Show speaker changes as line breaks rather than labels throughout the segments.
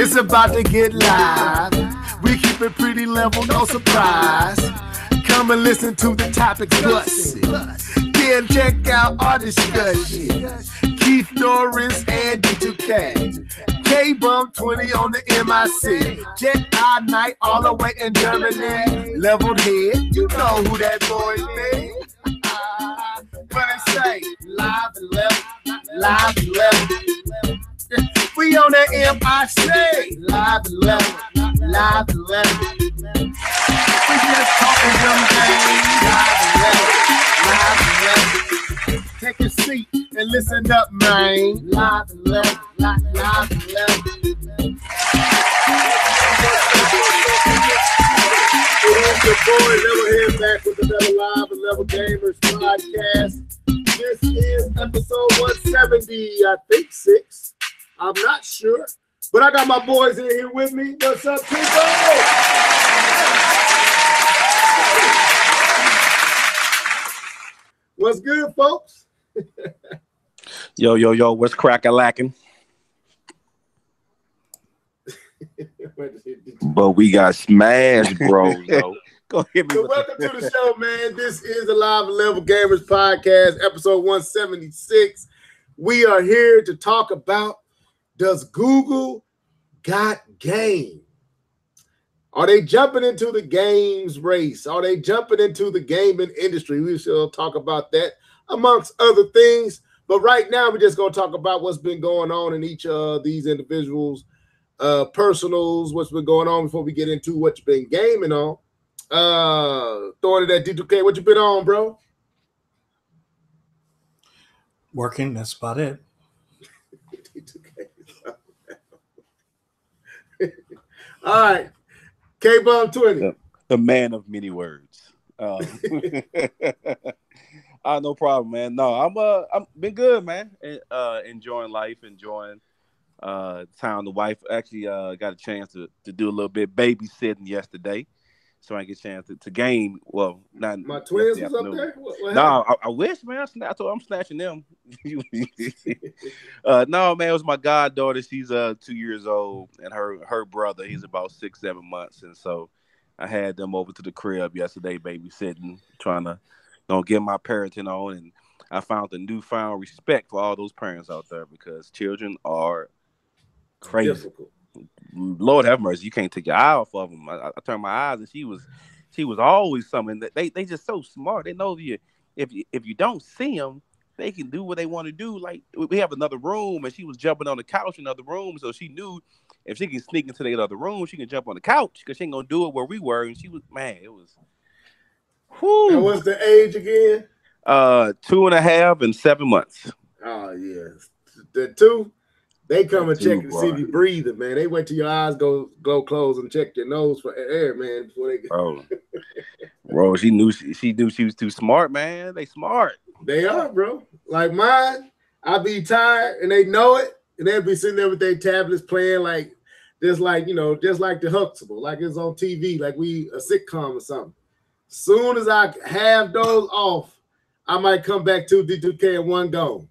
It's about to get live. We keep it pretty level, no surprise. Come and listen to the topics busted. Then check out our discussion. Keith Norris and D2K. K-Bump 20 on the MIC. Jet I Night all the way in Germany. Leveled head, you know who that boy is. But it say live and level, live and level. We on the MIC, live and level, live and level. We just talking them things, live and level, live and level. Take a seat and listen up, man. Live and level, live and level. It's your boy Level Head back with another Live and Level Gamers podcast. This is episode 170, I think 6. I'm not sure, but I got my boys in here with me. What's up, people? What's good, folks?
Yo, what's crack-a-lacking? But we got smashed, bro. Yo.
Go hit me. So welcome to the show, man. This is the Live and Level Gamers podcast, episode 176. We are here to talk about, does Google got game? Are they jumping into the games race? Are they jumping into the gaming industry? We shall talk about that amongst other things. But right now, we're just going to talk about what's been going on in each of these individuals' personals, what's been going on before we get into what you've been gaming on. Throwing it at D2K, what you been on, bro?
Working, that's about it.
All right, K-Bump 20.
The man of many words. No problem, man. No, I'm been good, man. Enjoying life, enjoying time. The wife actually got a chance to do a little bit babysitting yesterday, so I get a chance to game. Well, not
my twins was up there.
No, I wish, man. I told I'm snatching them. No, man, it was my goddaughter. She's 2 years old, and her brother, he's about 6-7 months, and so I had them over to the crib yesterday, babysitting, trying to get my parenting on, and I found a newfound respect for all those parents out there because children are crazy. Difficult. Lord have mercy, you can't take your eye off of them. I turned my eyes, and she was always something. That they just so smart. They know if you don't see them, they can do what they want to do. Like, we have another room, and she was jumping on the couch in another room, so she knew if she can sneak into the other room, she can jump on the couch because she ain't gonna do it where we were. And she was, man, it was.
Whew. And what's the age again?
2.5 and 7 months.
Oh yeah, the two. They come and check to see if you breathing, man. They wait till your eyes go closed and check your nose for air, man, before they go.
Bro, she knew she was too smart, man. They smart.
They are, bro. Like mine, I be tired and they know it, and they'll be sitting there with their tablets playing just like the Huxtable, like it's on TV, like we a sitcom or something. Soon as I have those off, I might come back to D2K and one go.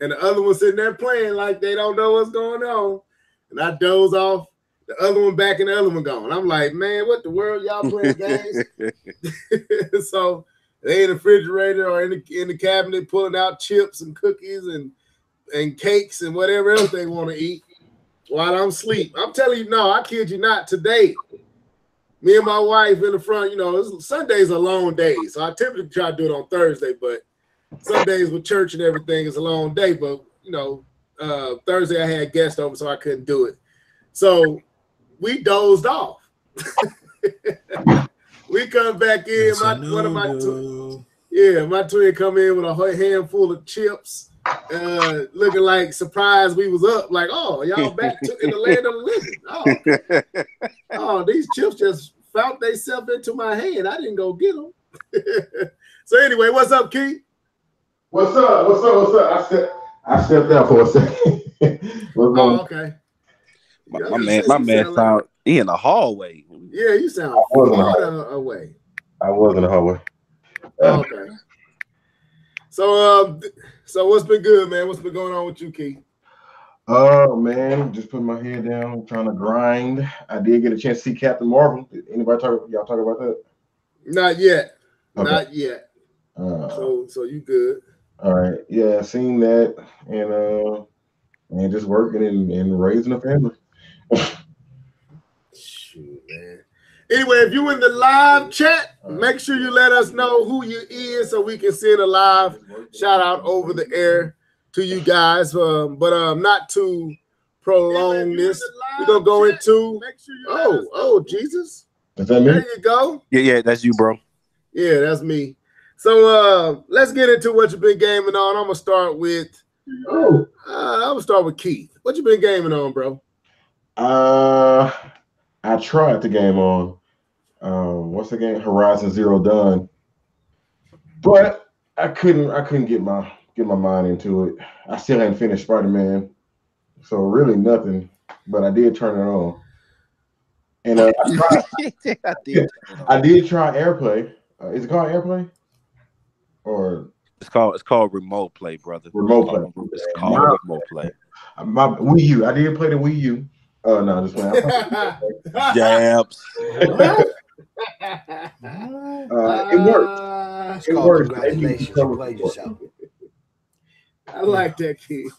And the other one sitting there playing like they don't know what's going on. And I doze off, the other one back and the other one gone. I'm like, man, what the world? Y'all playing games? So they in the refrigerator or in the cabinet pulling out chips and cookies and cakes and whatever else they want to eat while I'm asleep. I'm telling you, no, I kid you not, today, me and my wife in the front, Sunday's a long day. So I typically try to do it on Thursday, but Sundays with church and everything is a long day, but Thursday I had guests over, so I couldn't do it. So we dozed off. We come back in. My twin come in with a handful of chips, looking like surprised we was up. Like, oh, y'all back in the land of the living. Oh, these chips just found themselves into my hand. I didn't go get them. So anyway, what's up, Keith?
What's up? I stepped out for a second.
Oh, okay.
My man sound he in the hallway.
Yeah, you sound far away.
I was in the hallway.
Okay. So what's been good, man? What's been going on with you, Keith?
Oh man, just putting my head down, trying to grind. I did get a chance to see Captain Marvel. Did anybody y'all talk about that?
Not yet.
Okay.
Not yet. So you good.
All right. Yeah, seen that and just working and raising a family.
Shoot, man. Anyway, if you in the live chat, make sure you let us know who you is so we can send a live shout out over the air to you guys. But not to prolong this. We're gonna go into Jesus.
Is that me?
There you go.
Yeah, that's you, bro.
Yeah, that's me. So let's get into what you've been gaming on. I'm gonna start with Keith. What you been gaming on, bro?
I tried the game on what's the game? Horizon Zero Dawn. But I couldn't get my mind into it. I still hadn't finished Spider-Man. So really nothing. But I did turn it on. And I did try AirPlay. Is it called AirPlay? Or
it's called Remote Play, brother.
Remote Play.
It's called Remote Play.
My Wii U. I did play the Wii U. Oh no, just playing.
Jabs.
It worked. It worked.
Congratulations, you played yourself.
I like that, kid.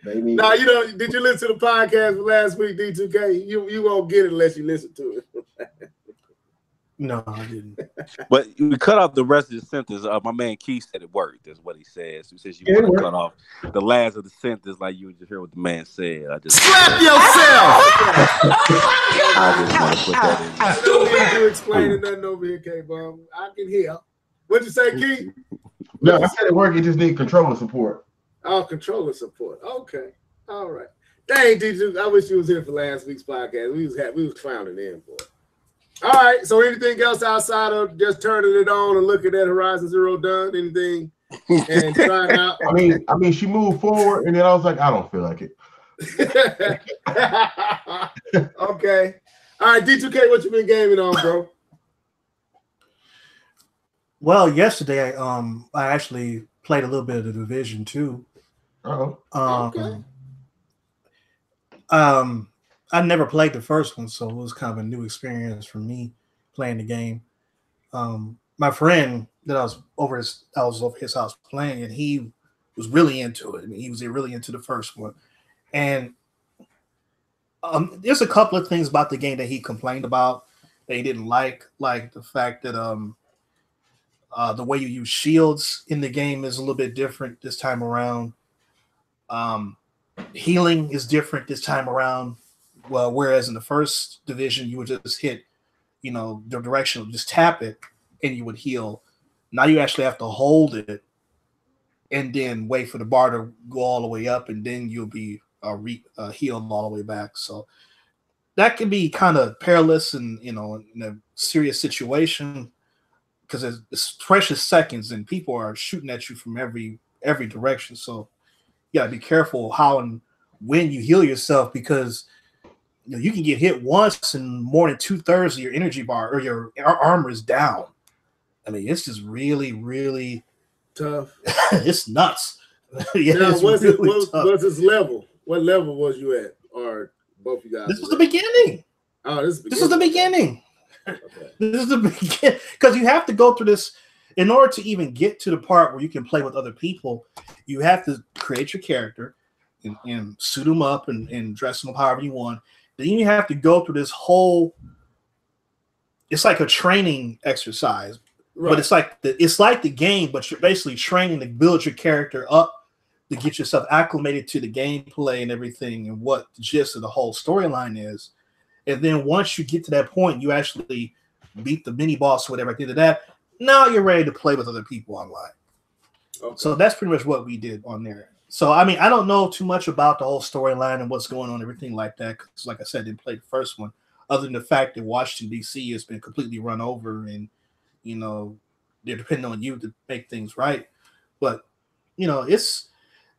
Now you know. Did you listen to the podcast from last week, D2K? You won't get it unless you listen to it.
No, I didn't.
But we cut off the rest of the sentence. My man Keith said it worked. That's what he says. He says you want to cut off the last of the sentence, like you just hear what the man said. I just
slap yourself.
I just want to put that in.
I don't need you explaining nothing over here, K-Bomb. I can hear. What'd you say, Keith?
No, I said it worked. It just needs controller support.
Oh, controller support. Okay. All right. Dang, D2, I wish you was here for last week's podcast. We was clowning in for it. All right. So anything else outside of just turning it on and looking at Horizon Zero Dawn? Anything and trying out?
I mean, she moved forward, and then I was like, I don't feel like it.
Okay. All right, D2K, what you been gaming on, bro?
Well, yesterday I actually played a little bit of the Division 2.
Okay.
I never played the first one, so it was kind of a new experience for me playing the game. My friend that I was over his house playing, and he was really into it. I mean, he was really into the first one. And there's a couple of things about the game that he complained about that he didn't like the fact that the way you use shields in the game is a little bit different this time around. Healing is different this time around. Well, whereas in the first division, you would just hit, the directional, just tap it, and you would heal. Now you actually have to hold it and then wait for the bar to go all the way up, and then you'll be healed all the way back. So that can be kind of perilous and, in a serious situation because it's precious seconds and people are shooting at you from every direction. So you gotta be careful how and when you heal yourself because you can get hit once and more than 2/3 of your energy bar or your armor is down. I mean, it's just really, really
tough.
It's nuts. Yeah,
now, what's
his
level? What level was you at? Or both you guys?
This was the beginning.
Oh, this
is the beginning.
Okay.
This is the beginning because you have to go through this in order to even get to the part where you can play with other people. You have to create your character and suit them up and dress them up however you want. Then you have to go through this whole. It's like a training exercise, right. But it's like the game, but you're basically training to build your character up to get yourself acclimated to the gameplay and everything and what the gist of the whole storyline is. And then once you get to that point, you actually beat the mini boss or whatever. At the end of that, now you're ready to play with other people online. Okay. So that's pretty much what we did on there. So, I mean, I don't know too much about the whole storyline and what's going on, everything like that. Because, like I said, I didn't play the first one. Other than the fact that Washington, D.C. has been completely run over and, they're depending on you to make things right. But, it's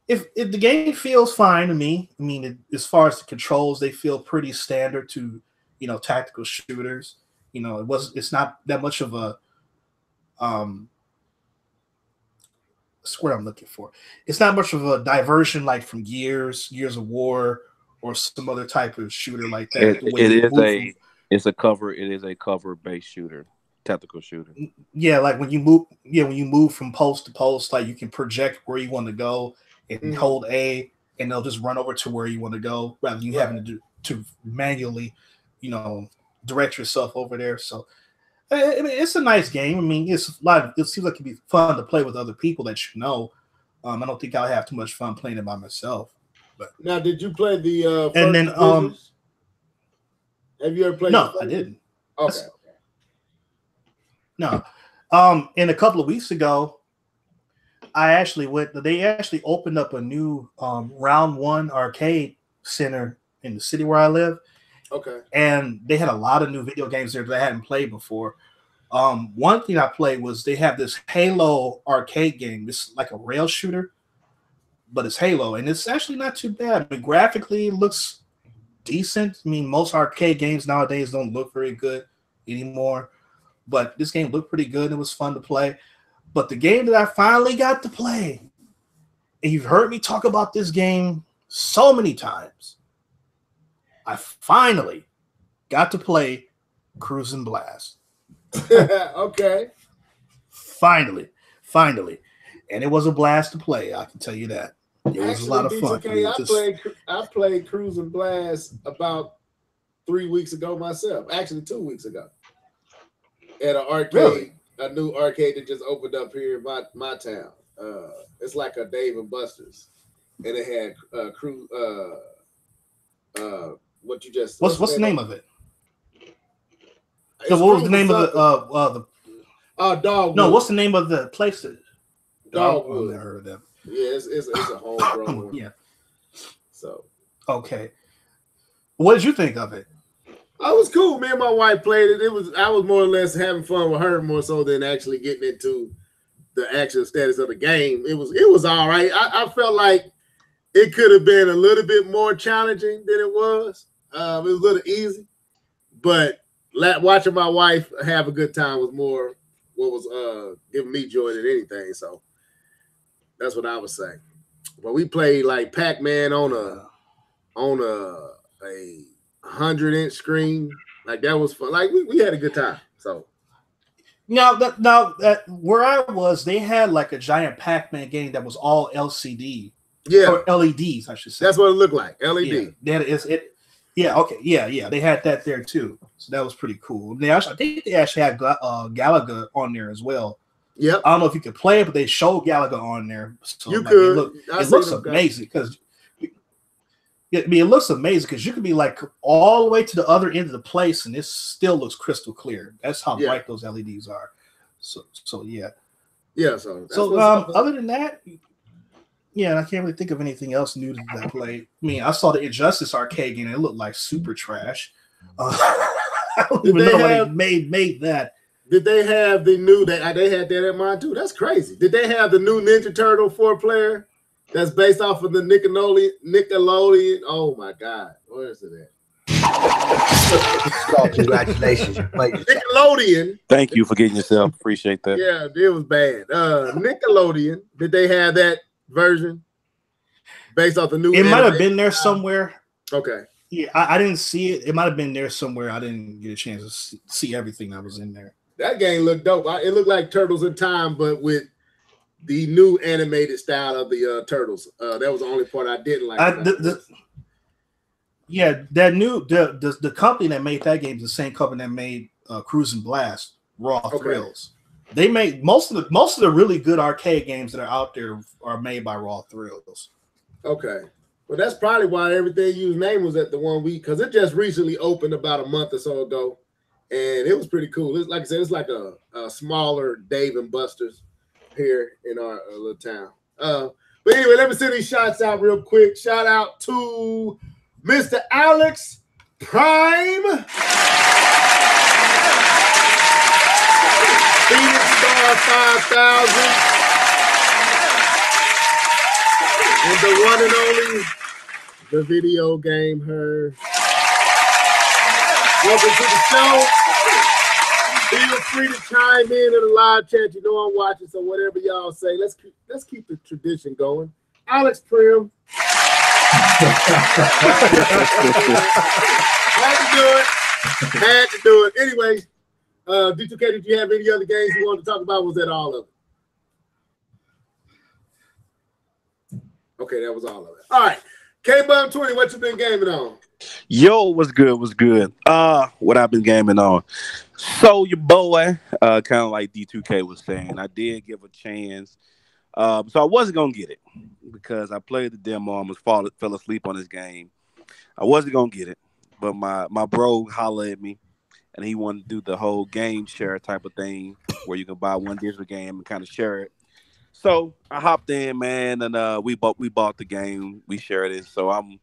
if the game feels fine to me. I mean, as far as the controls, they feel pretty standard to, tactical shooters. It's not that much of a That's what I'm looking for. It's not much of a diversion like from Gears of War, or some other type of shooter like that.
It's a cover based shooter, tactical shooter.
Yeah, like when you move from post to post, like you can project where you want to go and hold A, and they'll just run over to where you want to go rather than you having to manually, direct yourself over there. So I mean, it's a nice game. I mean, it seems like it'd be fun to play with other people that you know. I don't think I'll have too much fun playing it by myself. But
now, did you play the
and then
have you ever played?
No, I didn't.
Okay.
No. And a couple of weeks ago, I actually went. They actually opened up a new Round One arcade center in the city where I live.
Okay.
And they had a lot of new video games there that I hadn't played before. One thing I played was they have this Halo arcade game. It's like a rail shooter, but it's Halo, and it's actually not too bad. I mean, graphically, it looks decent. I mean, most arcade games nowadays don't look very good anymore, but this game looked pretty good. It was fun to play. But the game that I finally got to play, and you've heard me talk about this game so many times, I finally got to play Cruis'n Blast.
Okay.
Finally. And it was a blast to play, I can tell you that. It was a lot of fun.
I played Cruis'n Blast about 3 weeks ago myself. Actually, 2 weeks ago. At an arcade.
Really?
A new arcade that just opened up here in my town. It's like a Dave and Buster's. And it had what you just
what's the name of it? What was the name of the
Dogwood.
No, what's the name of the place?
Dogwood.
I never heard of them.
Yeah, it's a homegrown one.
Yeah.
So
okay. What did you think of it?
I was cool. Me and my wife played it. I was more or less having fun with her more so than actually getting into the actual status of the game. It was all right. I felt like it could have been a little bit more challenging than it was. It was a little easy, but watching my wife have a good time was more what was giving me joy than anything. So that's what I would say. But we played like Pac-Man on a 100-inch screen. Like that was fun. Like we had a good time. So
now where I was, they had like a giant Pac-Man game that was all LCD.
Yeah,
or LEDs, I should say.
That's what it looked like. LED.
Yeah, that is it. Yeah, okay, yeah. They had that there too, so that was pretty cool. I think they actually had Galaga on there as well.
Yep.
I don't know if you could play it, but they showed Galaga on there. So
you could.
It looks amazing because. I mean, it looks amazing because you could be like all the way to the other end of the place, and it still looks crystal clear. That's how bright those LEDs are. So yeah.
Yeah. So
other than that. Yeah, and I can't really think of anything else new that I played. I mean, I saw the Injustice arcade game, and it looked like super trash. I don't even know why they made that.
Did they have the new? They had that in mind too. That's crazy. Did they have the new Ninja Turtle 4-player that's based off of the Nickelodeon? Oh my God, where is it at?
Congratulations,
Nickelodeon.
Thank you for getting yourself. Appreciate that.
Yeah, it was bad. Nickelodeon. Did they have that version based off the new?
It might have been there somewhere.
Okay.
Yeah, I didn't see it. It might have been there somewhere. I didn't get a chance to see everything that was in there.
That game looked dope. It looked like Turtles in Time, but with the new animated style of the Turtles. That was the only part I didn't like.
The company that made that game is the same company that made Cruis'n Blast, Raw Thrills. They made most of the really good arcade games that are out there are made by Raw Thrills.
Okay. Well, that's probably why everything you's name was at the 1 week, because it just recently opened about a month or so ago, and it was pretty cool. It's like I said, it's like a smaller Dave and Buster's here in our little town. But anyway, let me send these shots out real quick. Shout out to Mr. Alex Prime, Phoenix Star 5000, and the one and only, the video game her. Welcome to the show. Feel free to chime in the live chat. You know I'm watching, so whatever y'all say, let's keep the tradition going. Alex Prim. Had to do it. Anyway, D2K, did you have any other games you wanted to talk about? Was that all of it? Okay, that was all of it. All right. K-Bum 20, what you been gaming on?
Yo, what's good? What's good? What I've been gaming on. So your boy, kind of like D2K was saying, I did give a chance. So I wasn't gonna get it because I played the demo, almost fell asleep on this game. I wasn't gonna get it, but my bro hollered at me, and he wanted to do the whole game share type of thing where you can buy one digital game and kind of share it. So I hopped in, man, and we bought the game, we shared it. So I'm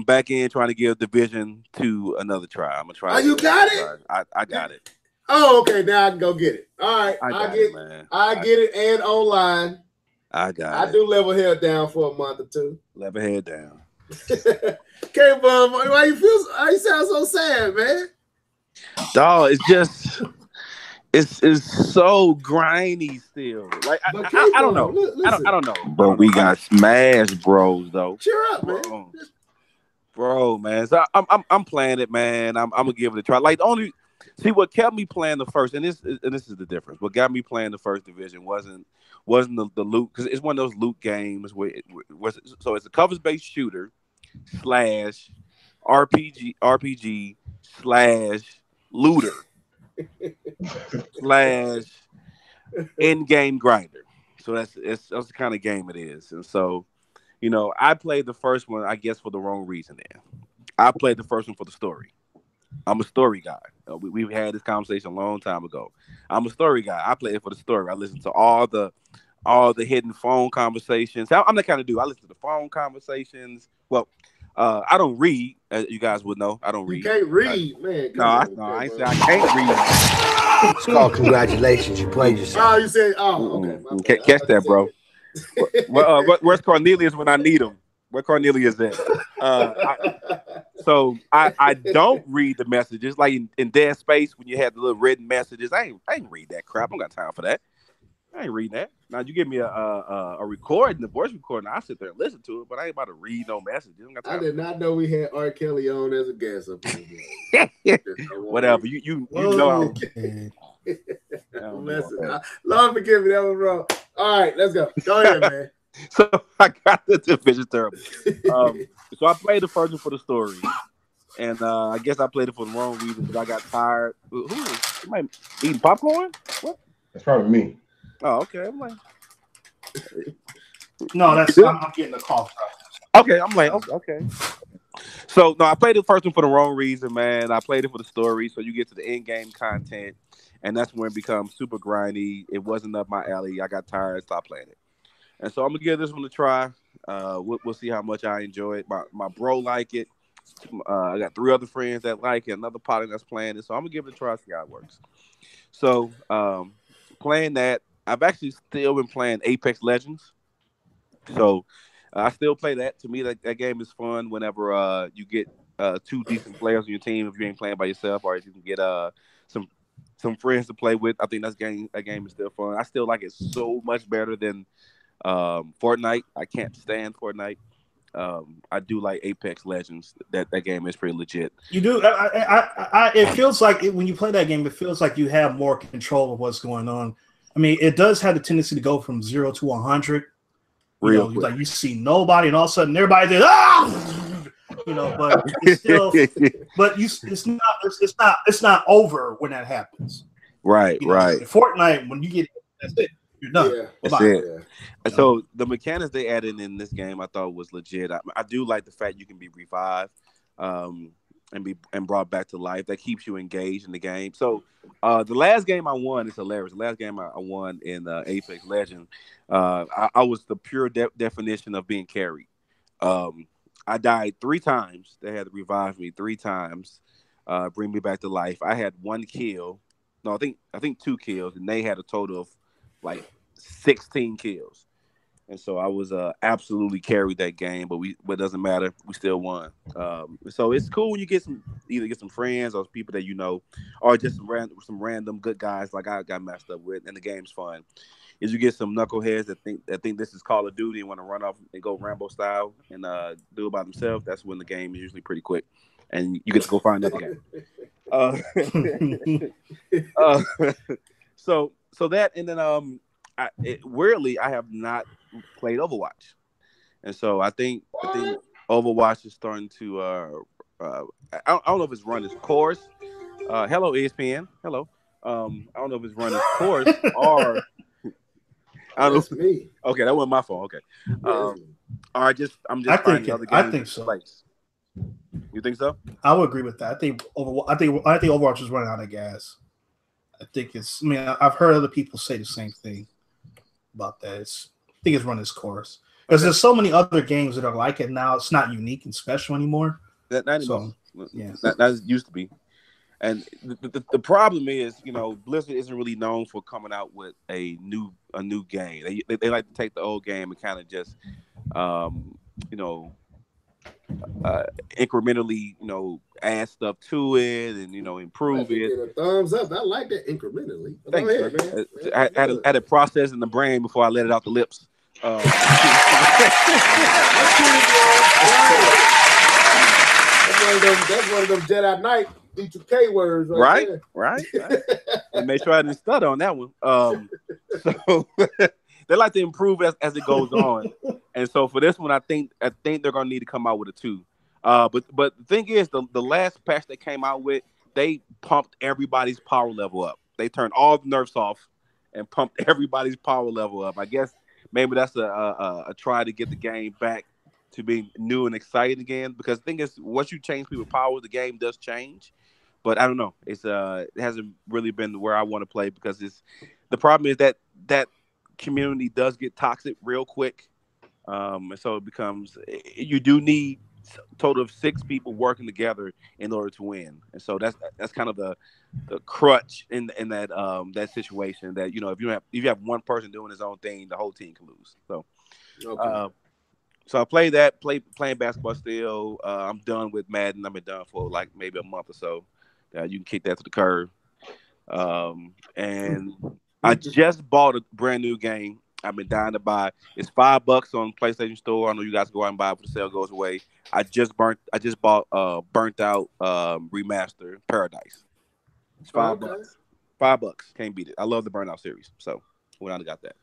back in trying to give Division 2 another try. I'm gonna try.
Oh, you got it?
I got it.
Oh, okay. Now I can go get it. All right, I get it and online.
I got it.
I do level head down for a month or two.
Level head down.
K-Bum, why you sound so sad, man?
Dog, it's just it's so grindy still. Like I don't know. I don't know. But we got Smash Bros though.
Cheer up, man.
Bro, man. So I'm playing it, man. I'm gonna give it a try. Like the only what kept me playing the first, and this is the difference. What got me playing the first Division wasn't the loot, because it's one of those loot games where so it's a covers based shooter / RPG / looter / in-game grinder. So that's the kind of game it is. And so, you know, I played the first one, I guess, for the wrong reason. Then I played the first one for the story. I'm a story guy. We've had this conversation a long time ago. I'm a story guy. I play it for the story. I listen to all the hidden phone conversations. I'm the kind of dude. I listen to the phone conversations. Well, I don't read, as you guys would know. I don't read.
You can't read, man.
I ain't say I can't read.
It's called congratulations. You played yourself.
Oh, you said, okay.
Catch that, bro. Where's Cornelius when I need him? Where Cornelius at? So I don't read the messages. Like in Dead Space, when you had the little written messages, I ain't read that crap. I don't got time for that. I ain't reading that. Now you give me a recording, the voice recording, I sit there and listen to it, but I ain't about to read no messages.
I did not know we had R. Kelly on as a guest up here.
Whatever. You know.
Lord forgive me, that was wrong. All right, let's go. Go ahead, man.
So I got the Division terrible. So I played the first one for the story, and I guess I played it for the wrong reason because I got tired. Somebody eating popcorn? What?
That's probably me.
Oh, okay. I'm like,
no, I'm getting a cough.
Okay, I'm like, okay. So no, I played the first one for the wrong reason, man. I played it for the story, so you get to the in-game content, and that's when it becomes super grindy. It wasn't up my alley. I got tired, stopped playing it, and so I'm gonna give this one a try. We'll see how much I enjoy it. My bro like it. I got 3 other friends that like it, another partner that's playing it, so I'm gonna give it a try, see how it works. So playing that, I've actually still been playing Apex Legends. So I still play that. To me, that game is fun whenever you get 2 decent players on your team, if you ain't playing by yourself, or if you can get some friends to play with. I think that game is still fun. I still like it so much better than Fortnite. I can't stand Fortnite. I do like Apex Legends. That game is pretty legit.
You do. It feels like when you play that game, it feels like you have more control of what's going on. I mean, it does have the tendency to go from 0 to 100. Like you see nobody, and all of a sudden everybody's there, but it's still, it's not over when that happens.
Right.
In Fortnite, when you get, that's it. You're done.
Yeah, that's it. Yeah. So the mechanics they added in this game, I thought was legit. I do like the fact you can be revived, and brought back to life. That keeps you engaged in the game. So the last game I won is hilarious. The last game I won in Apex Legends, I was the pure definition of being carried. I died 3 times. They had to revive me 3 times, bring me back to life. I had 1 kill. No, I think 2 kills, and they had a total of like 16 kills. And so I was absolutely carried that game, but it doesn't matter. We still won. So it's cool when you get some friends or people that you know, or just some random good guys like I got messed up with, and the game's fun. Is you get some knuckleheads that think this is Call of Duty and want to run off and go Rambo style and do it by themselves. That's when the game is usually pretty quick, and you get to go find another game. So that, and then weirdly I have not played Overwatch, and so I think Overwatch is starting to I don't know if it's run its course. Hello ESPN, hello. I don't know if it's run its course or I don't know. Me. Okay, that wasn't my fault. Okay, I'm just finding other games.
I think so.
Place. You think so?
I would agree with that. I think Overwatch is running out of gas. I think it's. I mean, I've heard other people say the same thing about that. I think it's run its course because there's so many other games that are like it now. It's not unique and special anymore.
That used to be. And the problem is, Blizzard isn't really known for coming out with a new game. They like to take the old game and kind of just, incrementally, add stuff to it and improve it.
Get a thumbs up. I like that incrementally.
Thanks, go ahead, man. I had a process in the brain before I let it out the lips.
That's one of them Jedi Knight D2K words,
right? And make sure I didn't stutter on that one. So they like to improve as it goes on, and so for this one, I think they're gonna need to come out with a 2. But the thing is, the last patch they came out with, they pumped everybody's power level up. They turned all the nerfs off and pumped everybody's power level up. I guess maybe that's a try to get the game back to be new and exciting again. Because the thing is, once you change people's powers, the game does change. But I don't know. It hasn't really been where I want to play because the problem is that community does get toxic real quick. And so it becomes, you do need a total of 6 people working together in order to win. And so that's kind of the crutch in that situation that, if you have one person doing his own thing, the whole team can lose. So, okay. So I playing basketball still. I'm done with Madden. I've been done for like maybe a month or so. You can kick that to the curb. And I just bought a brand new game. I've been dying to buy. It's $5 on PlayStation Store. I know you guys go out and buy it before the sale goes away. I just bought Burnt Out Remaster Paradise. It's $5. $5. Can't beat it. I love the Burnt Out series. So went out and got that.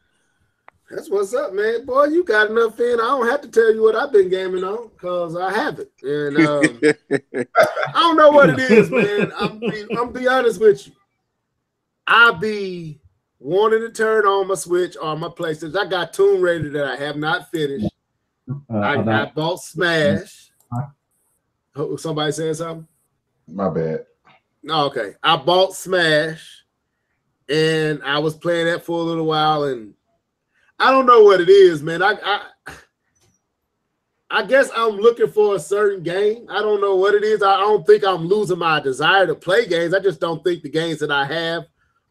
That's what's up, man. Boy, you got enough in. I don't have to tell you what I've been gaming on because I haven't. And I don't know what it is, man. I'm be honest with you. I be wanting to turn on my Switch or my PlayStation. I got Tomb Raider that I have not finished. I bought Smash. Somebody saying something?
My bad.
No, okay. I bought Smash, and I was playing that for a little while, and I don't know what it is, man. I guess I'm looking for a certain game. I don't know what it is. I don't think I'm losing my desire to play games. I just don't think the games that I have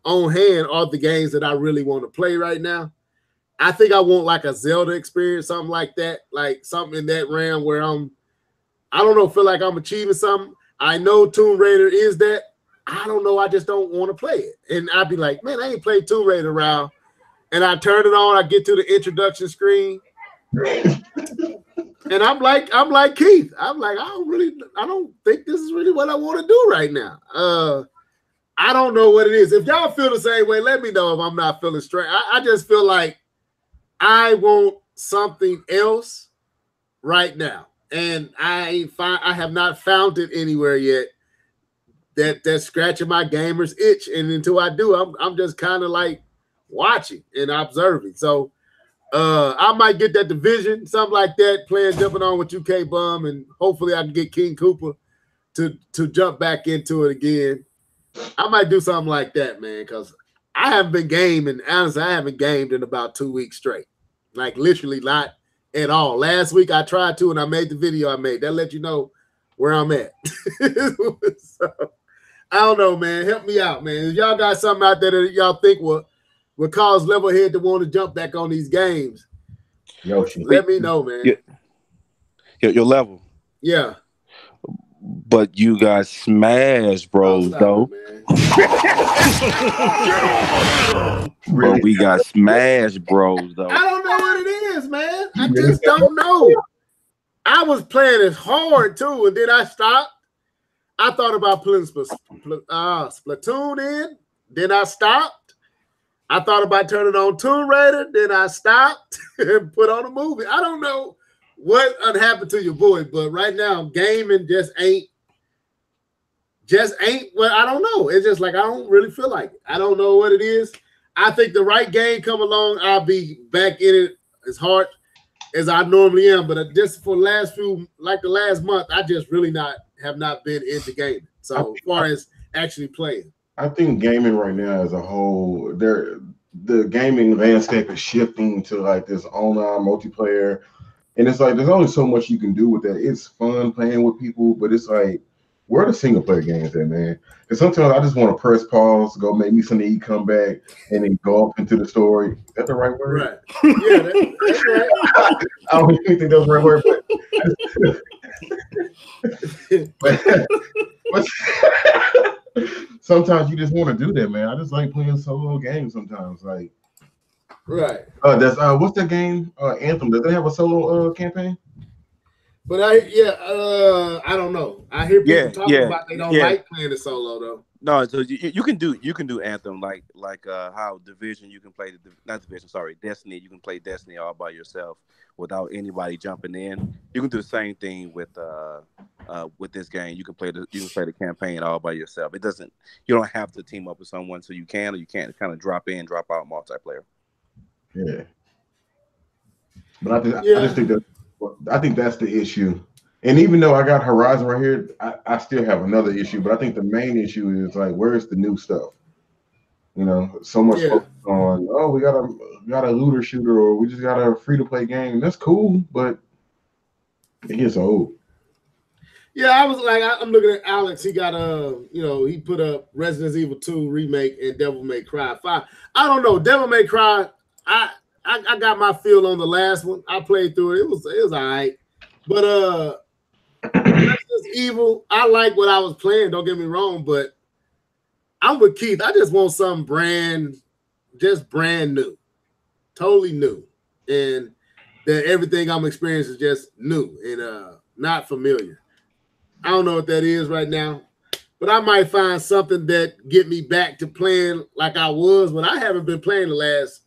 on hand are the games that I really want to play right now. I think I want like a Zelda experience, something like that, like something in that realm where feel like I'm achieving something. I know Tomb Raider is that. I don't know. I just don't want to play it. And I'd be like, man, I ain't played Tomb Raider around. And I turn it on, I get to the introduction screen. And I'm like Keith. I'm like, I don't think this is really what I want to do right now. I don't know what it is. If y'all feel the same way, let me know if I'm not feeling straight. I just feel like I want something else right now. And I have not found it anywhere yet that's scratching my gamer's itch. And until I do, I'm just kind of like watching and observing. So I might get that Division, something like that, jumping on with UK Bum, and hopefully I can get King Cooper to jump back into it again. I might do something like that, man, because I haven't been gaming. Honestly, I haven't gamed in about 2 weeks straight. Like literally not at all. Last week I tried to, and I made the video I made. That let you know where I'm at. So, I don't know, man. Help me out, man. If y'all got something out there that y'all think would cause Levelhead to want to jump back on these games,
Yoshi.
Let me know, man.
Your level.
Yeah.
But you got Smash Bros, though.
Man.
But we got Smash Bros, though.
I don't know what it is, man. I just don't know. I was playing it hard too, and then I stopped. I thought about putting Splatoon in, then I stopped. I thought about turning on Tomb Raider, then I stopped and put on a movie. I don't know what happened to your boy, but right now gaming just ain't well, I don't know. It's just like I don't really feel like it. I don't know what it is. I think the right game come along, I'll be back in it as hard as I normally am. But just for the last month, I just really have not been into gaming. So as far as actually playing,
I think gaming right now as a whole, the gaming landscape is shifting to like this online multiplayer, and it's like there's only so much you can do with that. It's fun playing with people, but it's like, where are the single player games at, man? Because sometimes I just want to press pause, go make me something to eat, come back, and then go up into the story. Is that the right word?
Right. Yeah, that's right.
I don't even think that's the right word, but sometimes you just want to do that, man. I just like playing solo games sometimes. Like,
right.
That's what's that game? Anthem. Does it have a solo campaign?
But I don't know. I hear people talking about they don't like playing the solo though.
No, so you can do Anthem like how Division, you can play Destiny. You can play Destiny all by yourself without anybody jumping in. You can do the same thing with this game. You can play the campaign all by yourself. You don't have to team up with someone, so you can or you can't kind of drop in, drop out multiplayer.
Yeah, but I just think that's the issue. And even though I got Horizon right here, I still have another issue. But I think the main issue is like, where's the new stuff? You know, so much focus on, we got a looter shooter, or we just got a free to play game. That's cool, but it gets old.
Yeah, I was like, I'm looking at Alex. He got he put up Resident Evil 2 remake and Devil May Cry 5. I don't know, Devil May Cry. I got my feel on the last one. I played through it. It was all right, but Resident Evil, I like what I was playing. Don't get me wrong, but I'm with Keith. I just want something brand new, totally new, and that everything I'm experiencing is just new and not familiar. I don't know what that is right now, but I might find something that get me back to playing like I was when I haven't been playing last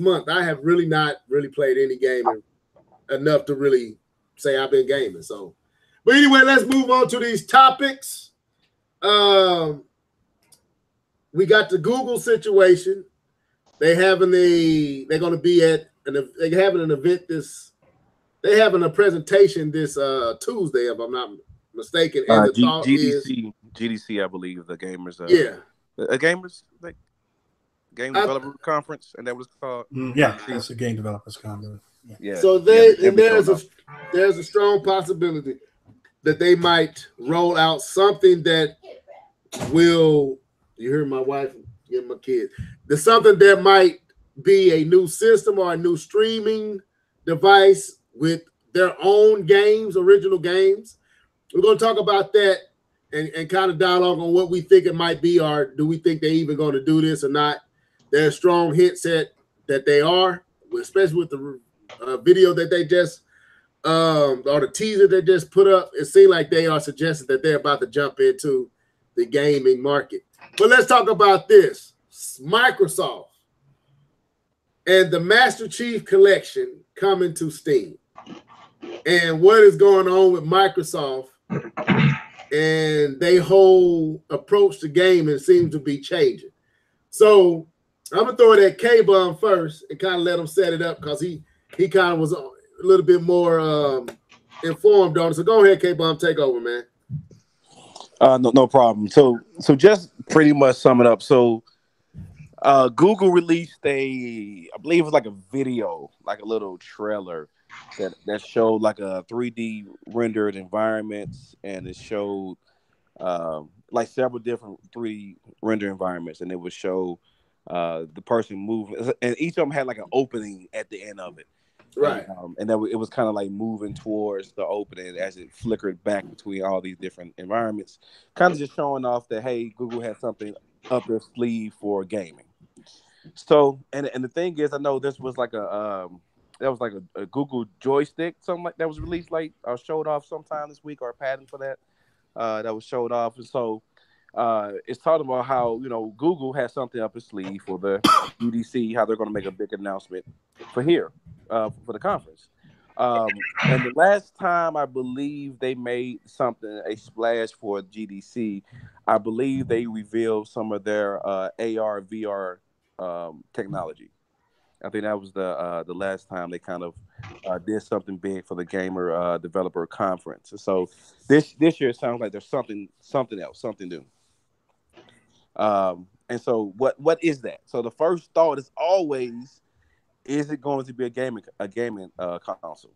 month. I have really not played any game enough to really say I've been gaming. So, but anyway, let's move on to these topics. We got the Google situation. They're having an event they're having a presentation this Tuesday, if I'm not mistaken. And the thought
GDC, I believe, the gamers.
A
gamers like game developer conference, and that was called.
Yeah, it's a game developers conference.
Yeah.
So there's a strong possibility that they might roll out something that will. You hear my wife getting my kids. There's something that might be a new system or a new streaming device with their own games, original games. We're going to talk about that and kind of dialogue on what we think it might be, or do we think they're even going to do this or not. There's a strong hint set that they are, especially with the video that they just, or the teaser they just put up. It seems like they are suggesting that they're about to jump into the gaming market. But let's talk about this. Microsoft and the Master Chief Collection coming to Steam. And what is going on with Microsoft and their whole approach to gaming seems to be changing. So I'm going to throw it at K-Bum first and kind of let him set it up because he kind of was a little bit more informed on it. So go ahead, K-Bum, take over, man.
No problem. So just pretty much sum it up. So Google released I believe it was like a video, like a little trailer that showed like a 3D rendered environments, and it showed like several different 3D render environments, and it would show the person moving, and each of them had like an opening at the end of it.
Right.
And that it was kind of like moving towards the opening as it flickered back between all these different environments, kind of just showing off that, hey, Google had something up their sleeve for gaming. So, and the thing is, I know this was like a Google joystick, something like that was released like or showed off sometime this week, or a patent for that that was showed off. And so it's talking about how, you know, Google has something up its sleeve for the GDC, how they're going to make a big announcement for here for the conference. And the last time I believe they made something, a splash for GDC, I believe they revealed some of their AR, VR technology. I think that was the last time they kind of did something big for the gamer developer conference. So this year it sounds like there's something else, something new. And so what is that? So the first thought is always, is it going to be a gaming console?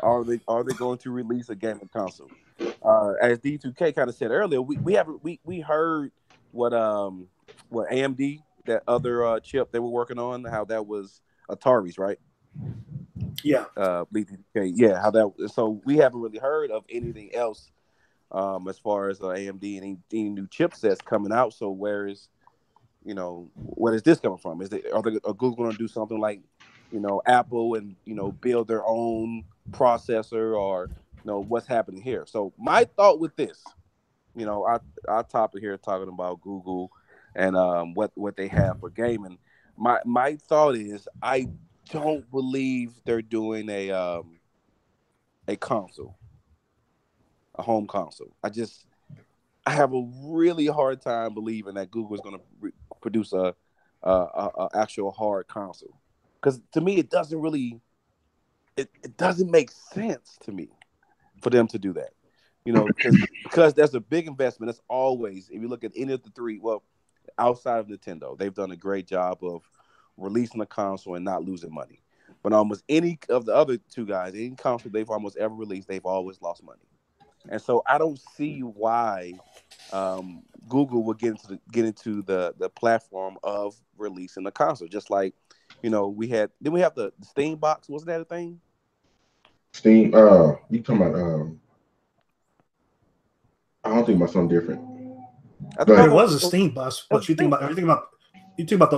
Are they going to release a gaming console? As D2K kind of said earlier, we heard what AMD, that other chip they were working on, how that was Atari's, right?
Yeah.
D2K, yeah. How that? So we haven't really heard of anything else as far as AMD and any new chipsets coming out. So where is this coming from? Are Google going to do something like, you know, Apple and, you know, build their own processor, or, you know, what's happening here? So my thought with this, you know, our topic here talking about Google and what they have for gaming. My thought is, I don't believe they're doing a console, a home console. I have a really hard time believing that Google is going to produce a actual hard console, because to me it doesn't really it doesn't make sense to me for them to do that. You know, because there's a big investment. That's always, if you look at any of the three, well, outside of Nintendo, they've done a great job of releasing a console and not losing money. But almost any of the other two guys, any console they've almost ever released, they've always lost money. And so I don't see why Google would get into the platform of releasing a console. Just like, you know, we have the Steam box. Wasn't that a thing?
Steam. You talking about? I don't think about something different.
It was a Steam box, but you think about the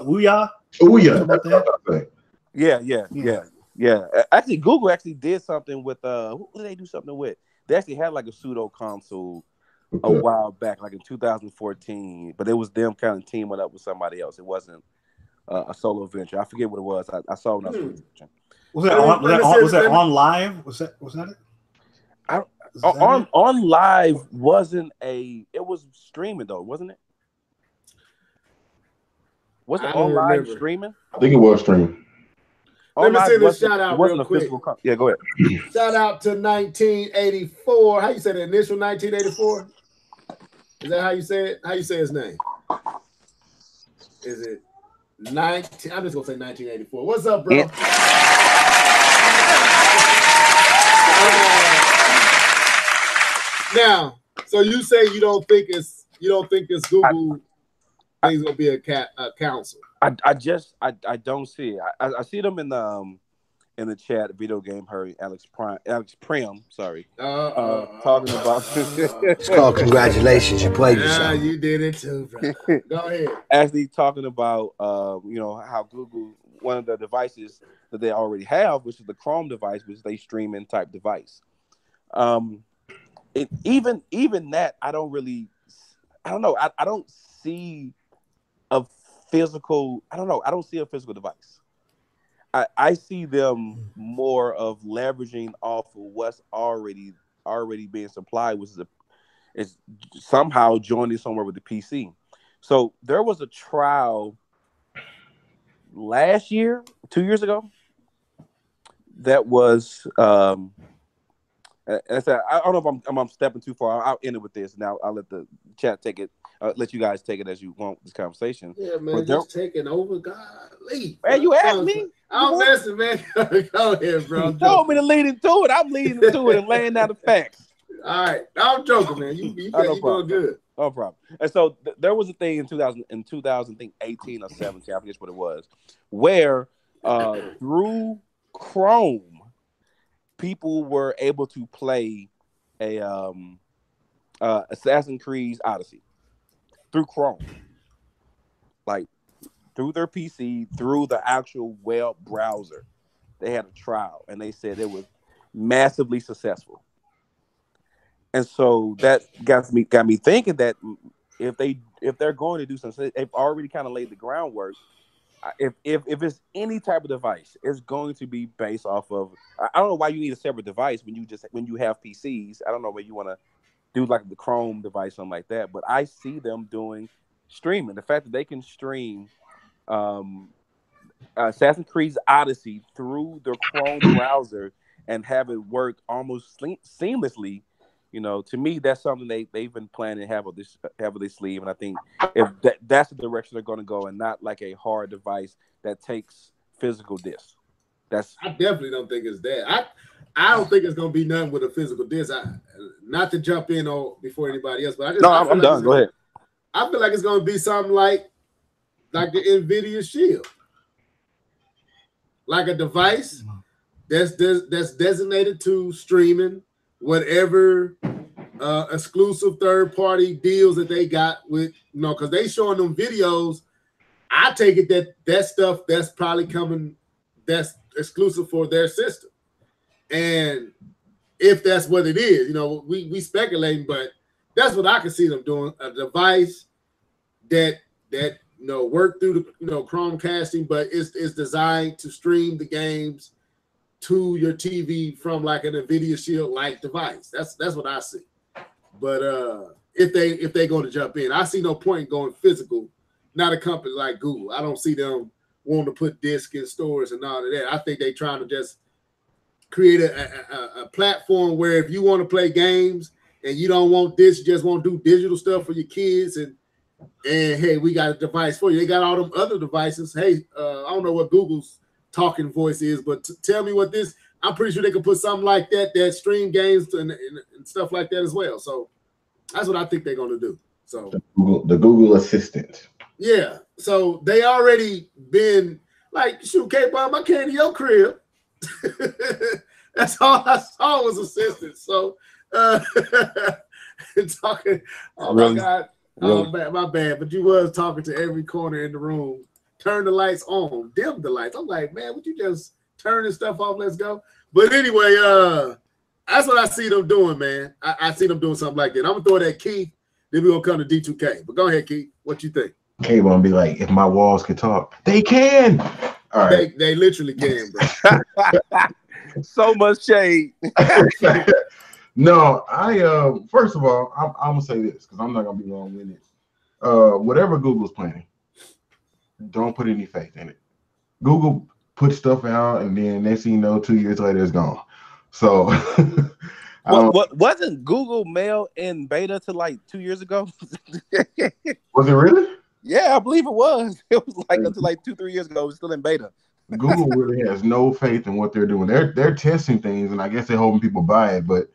Ouya?
Ouya.
About that?
Yeah. Actually, Google actually did something with who did they do something with? They actually had like a pseudo console a while back, like in 2014, but it was them kind of teaming up with somebody else. It wasn't a solo venture. I forget what it was. I saw when I was researching.
Was that on live? Was that it?
On live wasn't it was streaming though, wasn't it? Was it on live streaming?
I think it was streaming.
Let me send a shout out real quick.
Yeah, go ahead.
Shout out to 1984. How you say the initial 1984? Is that how you say it? How you say his name? Is it 19? I'm just gonna say 1984. What's up, bro? Yeah. Now, so you say you don't think it's Google thing's gonna be a council.
I don't see it. I see them in the chat, video game hurry, Alex Prim, sorry. Talking about
it's called congratulations, you played yourself.
Yeah, you did it too, bro. Go ahead.
Actually talking about you know, how Google, one of the devices that they already have, which is the Chrome device, which is a streaming type device. Even that, I don't know. I don't see a physical. I don't see a physical device. I see them more of leveraging off of what's already being supplied, which is somehow joining somewhere with the PC. So there was a trial last year, 2 years ago, that was. I don't know if I'm stepping too far. I'll end it with this. Now I'll let the chat take it. Let you guys take it as you want this conversation.
Yeah, man, just taking over. Golly,
man, you asked me.
I'm messing, man. Go ahead, bro.
You told me to lead into it. I'm leading into it and laying down the facts.
All right, I'm joking, man. You doing good.
No problem. And so there was a thing in 2000, I think 18 or 17, I forget what it was, where through Chrome, people were able to play a Assassin's Creed Odyssey through Chrome, like through their PC, through the actual web browser. They had a trial, and they said it was massively successful. And so that got me thinking that if they're going to do something, they've already kind of laid the groundwork. If it's any type of device, it's going to be based off of. I don't know why you need a separate device when you have PCs. I don't know where you want to do like the Chrome device, something like that. But I see them doing streaming. The fact that they can stream Assassin's Creed Odyssey through their Chrome browser and have it work almost seamlessly. To me, that's something they've been planning to have on their sleeve, and I think if that's the direction they're going to go, and not like a hard device that takes physical discs. I
definitely don't think it's that. I don't think it's going to be nothing with a physical disc. Not to jump in before anybody else, but
I'm done. Go ahead.
I feel like it's going to be something like the NVIDIA Shield, like a device that's designated to streaming whatever exclusive third-party deals that they got with, because they showing them videos. I take it that stuff that's probably coming, that's exclusive for their system. And if that's what it is, we speculating, but that's what I can see them doing, a device that work through the Chromecasting, but it's designed to stream the games to your TV from like an NVIDIA Shield like device. That's what I see. But if they going to jump in, I see no point in going physical. Not a company like Google. I don't see them wanting to put disc in stores and all of that. I think they trying to just create a platform where if you want to play games and you don't want this, you just want to do digital stuff for your kids, and hey, we got a device for you. They got all them other devices. Hey, I don't know what Google's talking voice is, but tell me what this. I'm pretty sure they could put something like that stream games and stuff like that as well. So that's what I think they're going to do. So
the Google Assistant.
Yeah. So they already been like, shoot, K-Bomb, I came to your crib. That's all I saw was Assistant. So talking. Oh really? My God. Really? Oh, my bad. But you was talking to every corner in the room. Turn the lights on, dim the lights. I'm like, man, would you just turn this stuff off? Let's go. But anyway, that's what I see them doing, man. I see them doing something like that. I'm gonna throw it at Keith. Then we're gonna come to D2K. But go ahead, Keith. What you think?
K-Bomb be like, if my walls could talk, they can. All right.
They literally can, bro.
So much shade.
No, first of all, I'm gonna say this because I'm not gonna be long with it. Whatever Google's planning, don't put any faith in it. Google put stuff out, and then next thing you know, 2 years later, it's gone. So,
what wasn't Google Mail in beta to like 2 years ago?
Was it really?
Yeah, I believe it was. It was like until like 2-3 years ago, it was still in beta.
Google really has no faith in what they're doing. They're testing things, and I guess they're hoping people buy it, but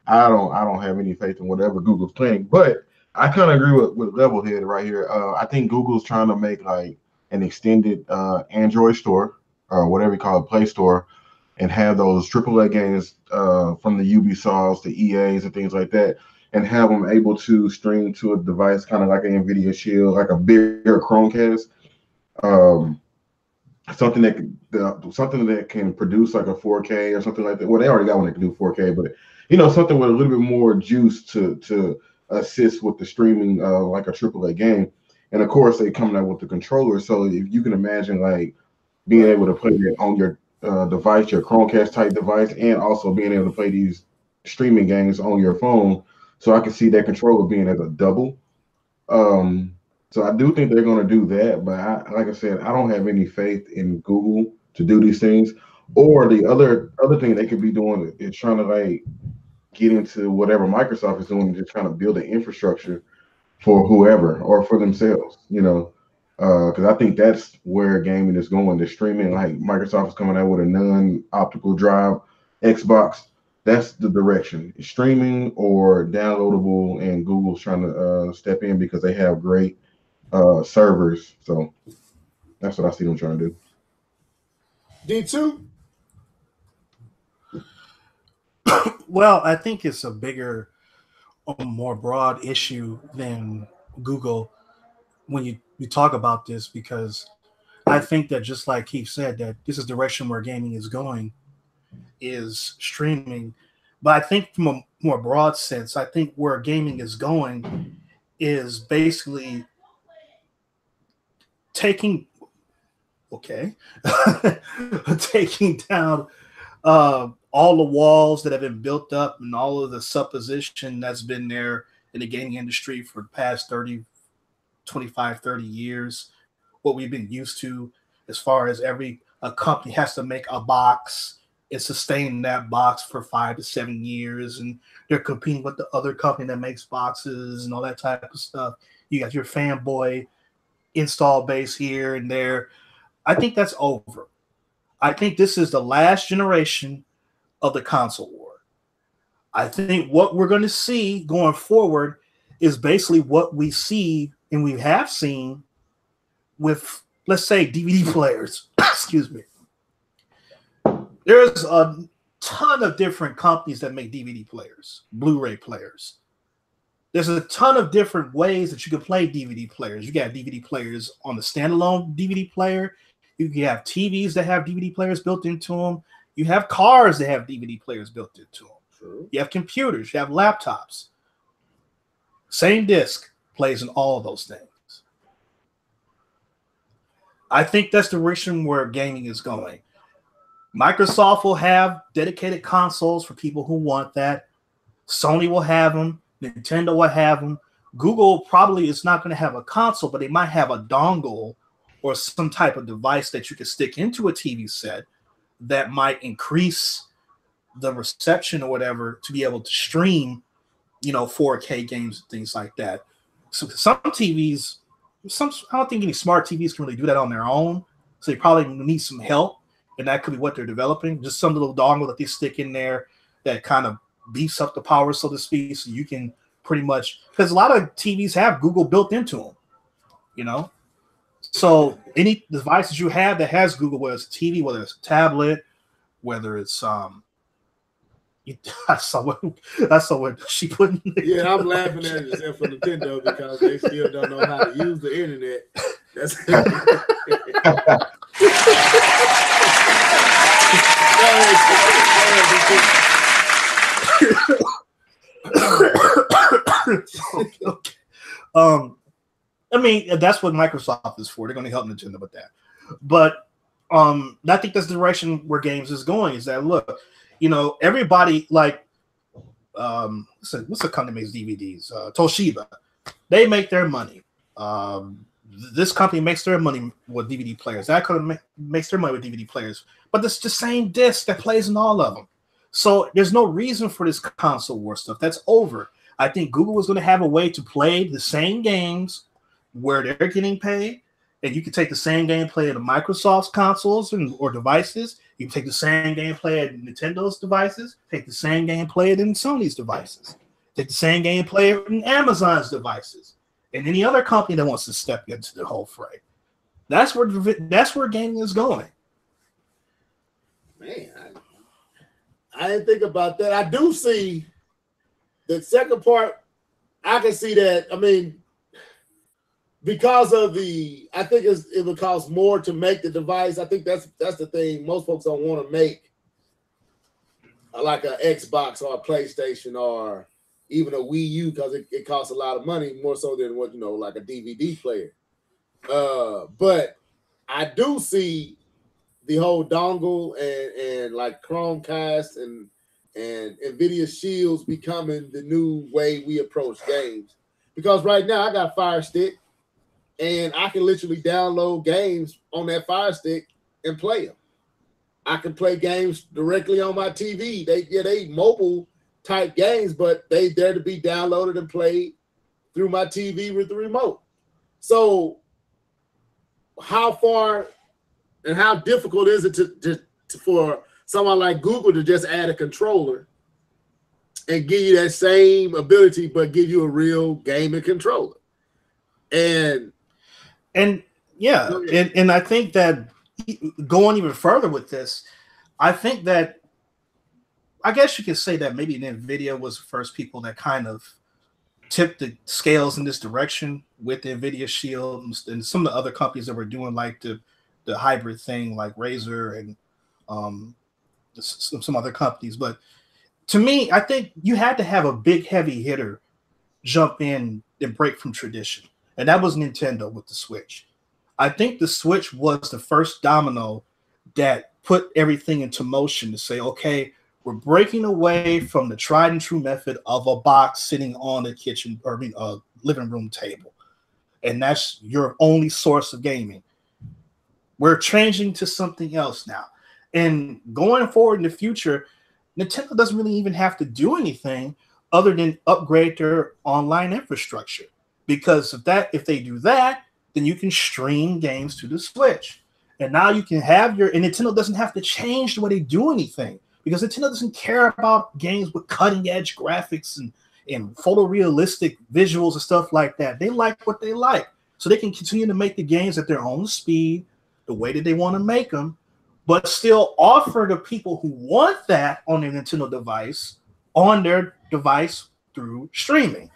I don't have any faith in whatever Google's planning. But I kind of agree with Levelhead right here. I think Google's trying to make like an extended Android store or whatever you call it, Play Store, and have those AAA games from the Ubisofts, the EAs, and things like that, and have them able to stream to a device kind of like an NVIDIA Shield, like a bigger Chromecast. Something that can produce like a 4K or something like that. Well, they already got one that can do 4K, but something with a little bit more juice to assist with the streaming, like a AAA game. And of course, they coming out with the controller. So if you can imagine like being able to play it on your device, your Chromecast type device, and also being able to play these streaming games on your phone. So I can see that controller being as a double. So I do think they're going to do that, but like I said, I don't have any faith in Google to do these things. Or the other thing they could be doing is trying to like get into whatever Microsoft is doing, and just trying to build an infrastructure for whoever or for themselves, because I think that's where gaming is going. The streaming, like Microsoft is coming out with a non-optical drive Xbox. That's the direction, streaming or downloadable, and Google's trying to step in because they have great servers. So that's what I see them trying to do.
D2?
Well, I think it's a bigger, more broad issue than Google when you talk about this, because I think that, just like Keith said, that this is the direction where gaming is going, is streaming. But I think from a more broad sense, I think where gaming is going is basically taking taking down all the walls that have been built up and all of the supposition that's been there in the gaming industry for the past 30, 25, 30 years. What we've been used to, as far as a company has to make a box and sustain that box for 5 to 7 years, and they're competing with the other company that makes boxes and all that type of stuff. You got your fanboy install base here and there. I think that's over. I think this is the last generation of the console war. I think what we're going to see going forward is basically what we see and we have seen with, let's say, DVD players. Excuse me. There's a ton of different companies that make DVD players, Blu-ray players. There's a ton of different ways that you can play DVD players. You got DVD players on the standalone DVD player. You can have TVs that have DVD players built into them. You have cars that have DVD players built into them. True. You have computers. You have laptops. Same disc plays in all of those things. I think that's the direction where gaming is going. Microsoft will have dedicated consoles for people who want that. Sony will have them. Nintendo will have them. Google probably is not going to have a console, but they might have a dongle or some type of device that you can stick into a TV set that might increase the reception or whatever to be able to stream, 4K games and things like that. So some TVs, I don't think any smart TVs can really do that on their own. So they probably need some help, and that could be what they're developing. Just some little dongle that they stick in there that kind of beefs up the power, so to speak, so you can pretty much, because a lot of TVs have Google built into them, So any devices you have that has Google, whether it's a TV, whether it's a tablet, whether it's I saw what she put in there.
Yeah, I'm laughing at it except for Nintendo because they still don't know how to use the internet. That's
okay. I mean, that's what Microsoft is for. They're going to help Nintendo with that. But I think that's the direction where games is going, is that, look, everybody, like, what's the company that makes DVDs? Toshiba. They make their money. This company makes their money with DVD players. That company makes their money with DVD players. But it's the same disc that plays in all of them. So there's no reason for this console war stuff. That's over. I think Google is going to have a way to play the same games where they're getting paid, and you can take the same gameplay at Microsoft's consoles or devices. You can take the same gameplay at Nintendo's devices, take the same gameplay at Sony's devices, take the same gameplay at Amazon's devices, and any other company that wants to step into the whole fray. That's where gaming is going.
Man, I didn't think about that. I do see the second part. I can see that. I mean, because of I think it would cost more to make the device. I think that's the thing. Most folks don't want to make like an Xbox or a PlayStation or even a Wii U because it costs a lot of money, more so than what like a DVD player. But I do see the whole dongle and like Chromecast and NVIDIA Shields becoming the new way we approach games. Because right now I got Fire Stick, and I can literally download games on that Fire Stick and play them. I can play games directly on my TV. They mobile type games, but they're to be downloaded and played through my TV with the remote. So how far and how difficult is it to for someone like Google to just add a controller and give you that same ability, but give you a real gaming controller? And
yeah, and I think that going even further with this, I think that I guess you could say that maybe NVIDIA was the first people that kind of tipped the scales in this direction with the NVIDIA Shield and some of the other companies that were doing like the hybrid thing, like Razer and some other companies. But to me, I think you had to have a big heavy hitter jump in and break from tradition, and that was Nintendo with the Switch. I think the Switch was the first domino that put everything into motion to say, okay, we're breaking away from the tried and true method of a box sitting on a kitchen or living room table, and that's your only source of gaming. We're changing to something else now, and going forward in the future, Nintendo doesn't really even have to do anything other than upgrade their online infrastructure, because if they do that, then you can stream games to the Switch. And now you can have and Nintendo doesn't have to change the way they do anything, because Nintendo doesn't care about games with cutting edge graphics and photorealistic visuals and stuff like that. They like what they like. So they can continue to make the games at their own speed, the way that they want to make them, but still offer the people who want that on their Nintendo device on their device through streaming.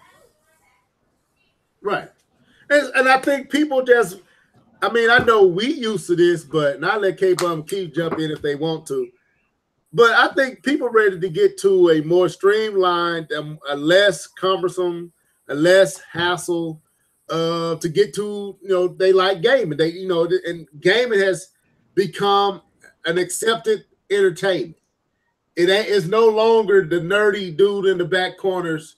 Right. And I think people just, I mean, I know we used to this, but not let K-Bum keep jump in if they want to. But I think people ready to get to a more streamlined, a less cumbersome, a less hassle to get to, they like gaming. And gaming has become an accepted entertainment. It's no longer the nerdy dude in the back corners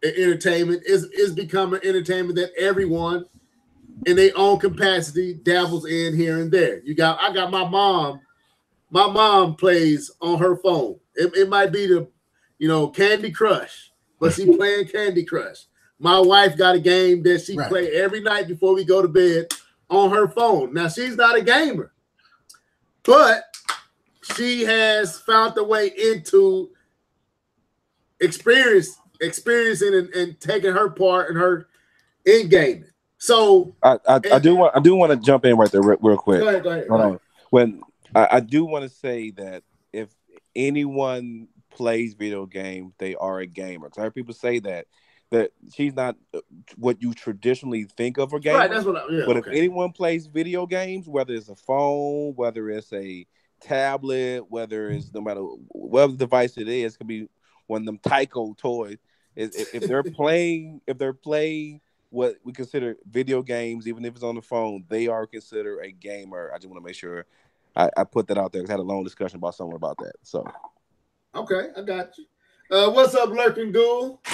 entertainment. It's become an entertainment that everyone in their own capacity dabbles in here and there. I got my mom. My mom plays on her phone. It might be the, Candy Crush, but she playing Candy Crush. My wife got a game that she play every night before we go to bed on her phone. Now, she's not a gamer, but she has found a way into experiencing and taking her part in gaming. So
I do want to jump in right there real quick.
Go ahead.
When I do want to say that if anyone plays video games, they are a gamer. Because I heard people say that she's not what you traditionally think of a gamer.
Right, that's what
if anyone plays video games, whether it's a phone, whether it's a tablet, whether it's no matter whatever device it is, could be one of them Tyco toys. If they're playing what we consider video games, even if it's on the phone, they are considered a gamer. I just want to make sure I put that out there because I had a long discussion about someone about that. So,
okay, I got you. What's up, Lurking Ghoul? I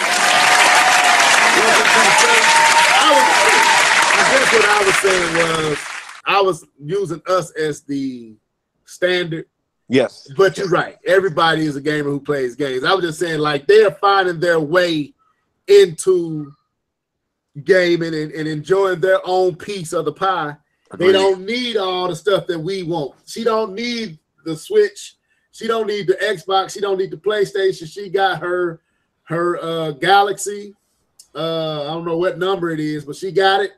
guess what I was saying was I was using us as the standard.
Yes,
but you're right. Everybody is a gamer who plays games. I was just saying, like, they are finding their way into gaming and enjoying their own piece of the pie. Agreed. They don't need all the stuff that we want. She don't need the Switch. She don't need the Xbox. She don't need the PlayStation. She got her Galaxy. I don't know what number it is, but she got it.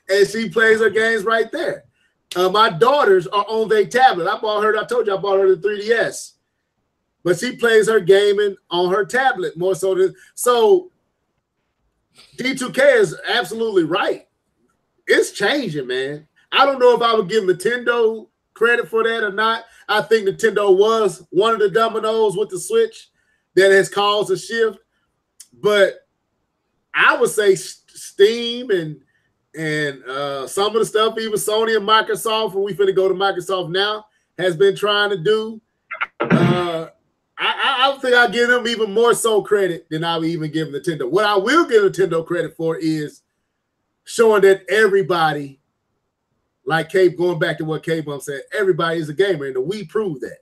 And she plays her games right there. My daughters are on their tablet. I told you I bought her the 3DS. But she plays her gaming on her tablet more so than so. D2K is absolutely right. It's changing, man. I don't know if I would give Nintendo credit for that or not. I think Nintendo was one of the dominoes with the Switch that has caused a shift. But I would say Steam and some of the stuff even Sony and Microsoft, when we finna go to Microsoft now, has been trying to do. I think I give them even more so credit than I would even give Nintendo. What I will give Nintendo credit for is showing that everybody, like going back to what K-Bum said, everybody is a gamer, and the Wii proved that.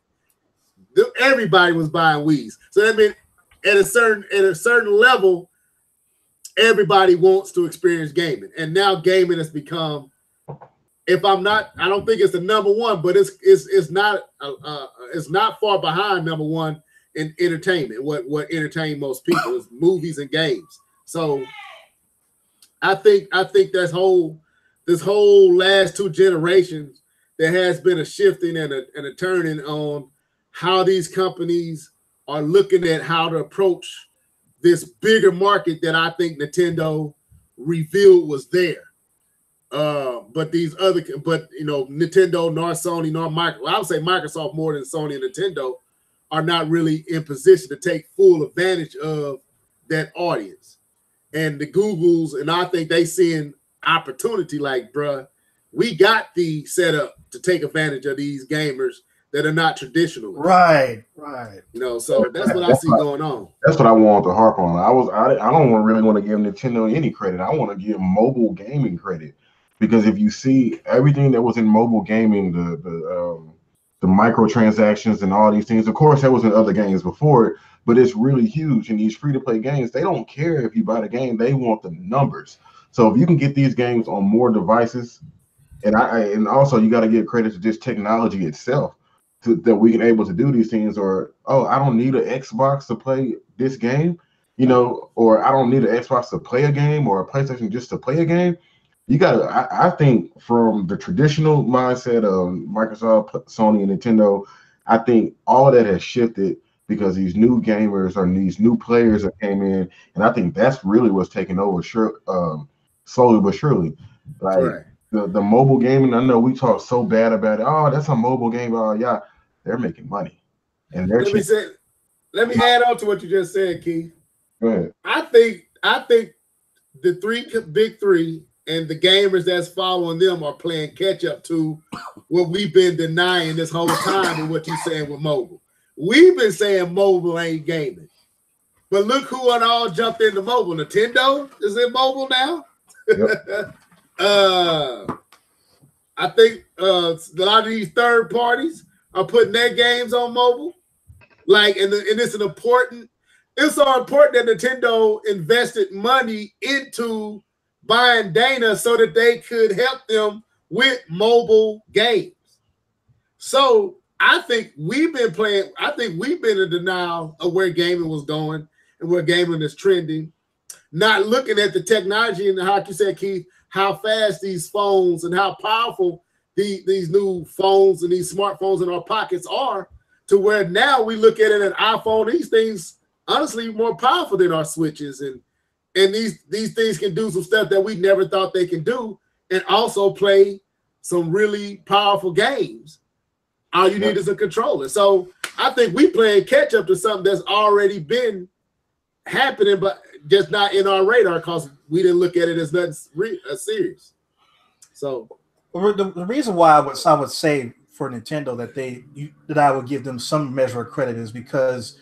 Everybody was buying Wiis. So that means at a certain level, everybody wants to experience gaming. And now gaming has become, I don't think it's the number one, but it's not far behind number one in entertainment. What entertain most people is movies and games. So I think this whole last two generations, there has been a shifting and a turning on how these companies are looking at how to approach this bigger market that I think Nintendo revealed was there. But Nintendo, nor Sony, nor Microsoft, well, I would say Microsoft more than Sony and Nintendo, are not really in position to take full advantage of that audience. And the Googles, and I think they seeing opportunity like, bruh, we got the setup to take advantage of these gamers that are not traditional.
Right.
So that's what I see going on.
That's what I want to harp on. I don't really want to give Nintendo any credit. I want to give mobile gaming credit, because if you see everything that was in mobile gaming, the microtransactions and all these things, of course, that was in other games before it, but it's really huge in these free-to-play games. They don't care if you buy the game; they want the numbers. So if you can get these games on more devices, and also you got to give credit to just technology itself, that we can able to do these things. Or, oh, I don't need an Xbox to play this game, or I don't need an Xbox to play a game, or a PlayStation just to play a game. You got to, I think, from the traditional mindset of Microsoft, Sony, and Nintendo, I think all of that has shifted because these new gamers or these new players that came in, and I think that's really what's taking over, slowly but surely. Like, right. The mobile gaming, I know we talk so bad about it. Oh, that's a mobile game. Oh, yeah, they're making money, and they're.
Let me add on to what you just said, Keith.
Go ahead.
I think the big three and the gamers that's following them are playing catch up to what we've been denying this whole time and what you're saying with mobile. We've been saying mobile ain't gaming, but look who all jumped into mobile. Nintendo is in mobile now. Yep. I think a lot of these third parties are putting their games on mobile. Like, and it's it's so important that Nintendo invested money into buying Dana so that they could help them with mobile games. So I think we've been in denial of where gaming was going and where gaming is trending, not looking at the technology and how you said, Keith, how fast these phones and how powerful these new phones and these smartphones in our pockets are, to where now we look at it an iPhone, these things honestly more powerful than our Switches, and these things can do some stuff that we never thought they can do, and also play some really powerful games. All you need is a controller. So I think we playing catch up to something that's already been happening, but just not in our radar because we didn't look at it as nothing serious. So
the reason why I would say for Nintendo that I would give them some measure of credit is because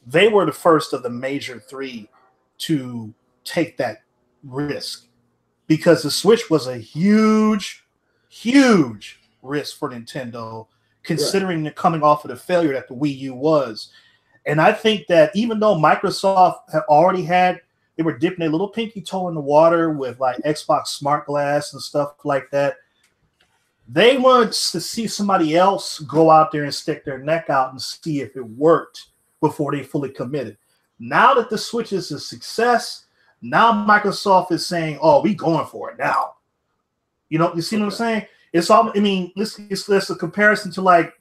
they were the first of the major three to take that risk, because the Switch was a huge risk for Nintendo, considering the coming off of the failure that the Wii U was. And I think that even though Microsoft had already they were dipping their little pinky toe in the water with like Xbox Smart Glass and stuff like that, they wanted to see somebody else go out there and stick their neck out and see if it worked before they fully committed. Now that the Switch is a success, now Microsoft is saying, "Oh, we going for it now." You see what I'm saying? It's all. I mean, let's a comparison to I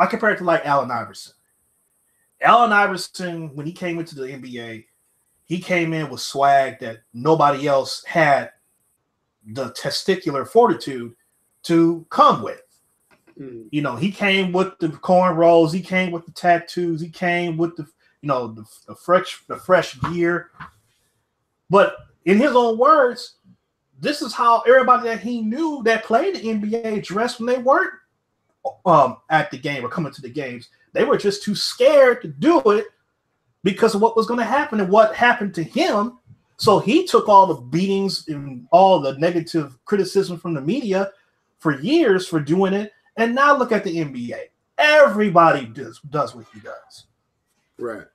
compare it to Allen Iverson. Allen Iverson, when he came into the NBA, he came in with swag that nobody else had the testicular fortitude to come with. He came with the cornrows, he came with the tattoos, he came with the fresh gear. But in his own words, this is how everybody that he knew that played the NBA dressed when they weren't at the game or coming to the games. They were just too scared to do it because of what was going to happen and what happened to him. So he took all the beatings and all the negative criticism from the media for years for doing it. And now look at the NBA. Everybody does what he does.
Right.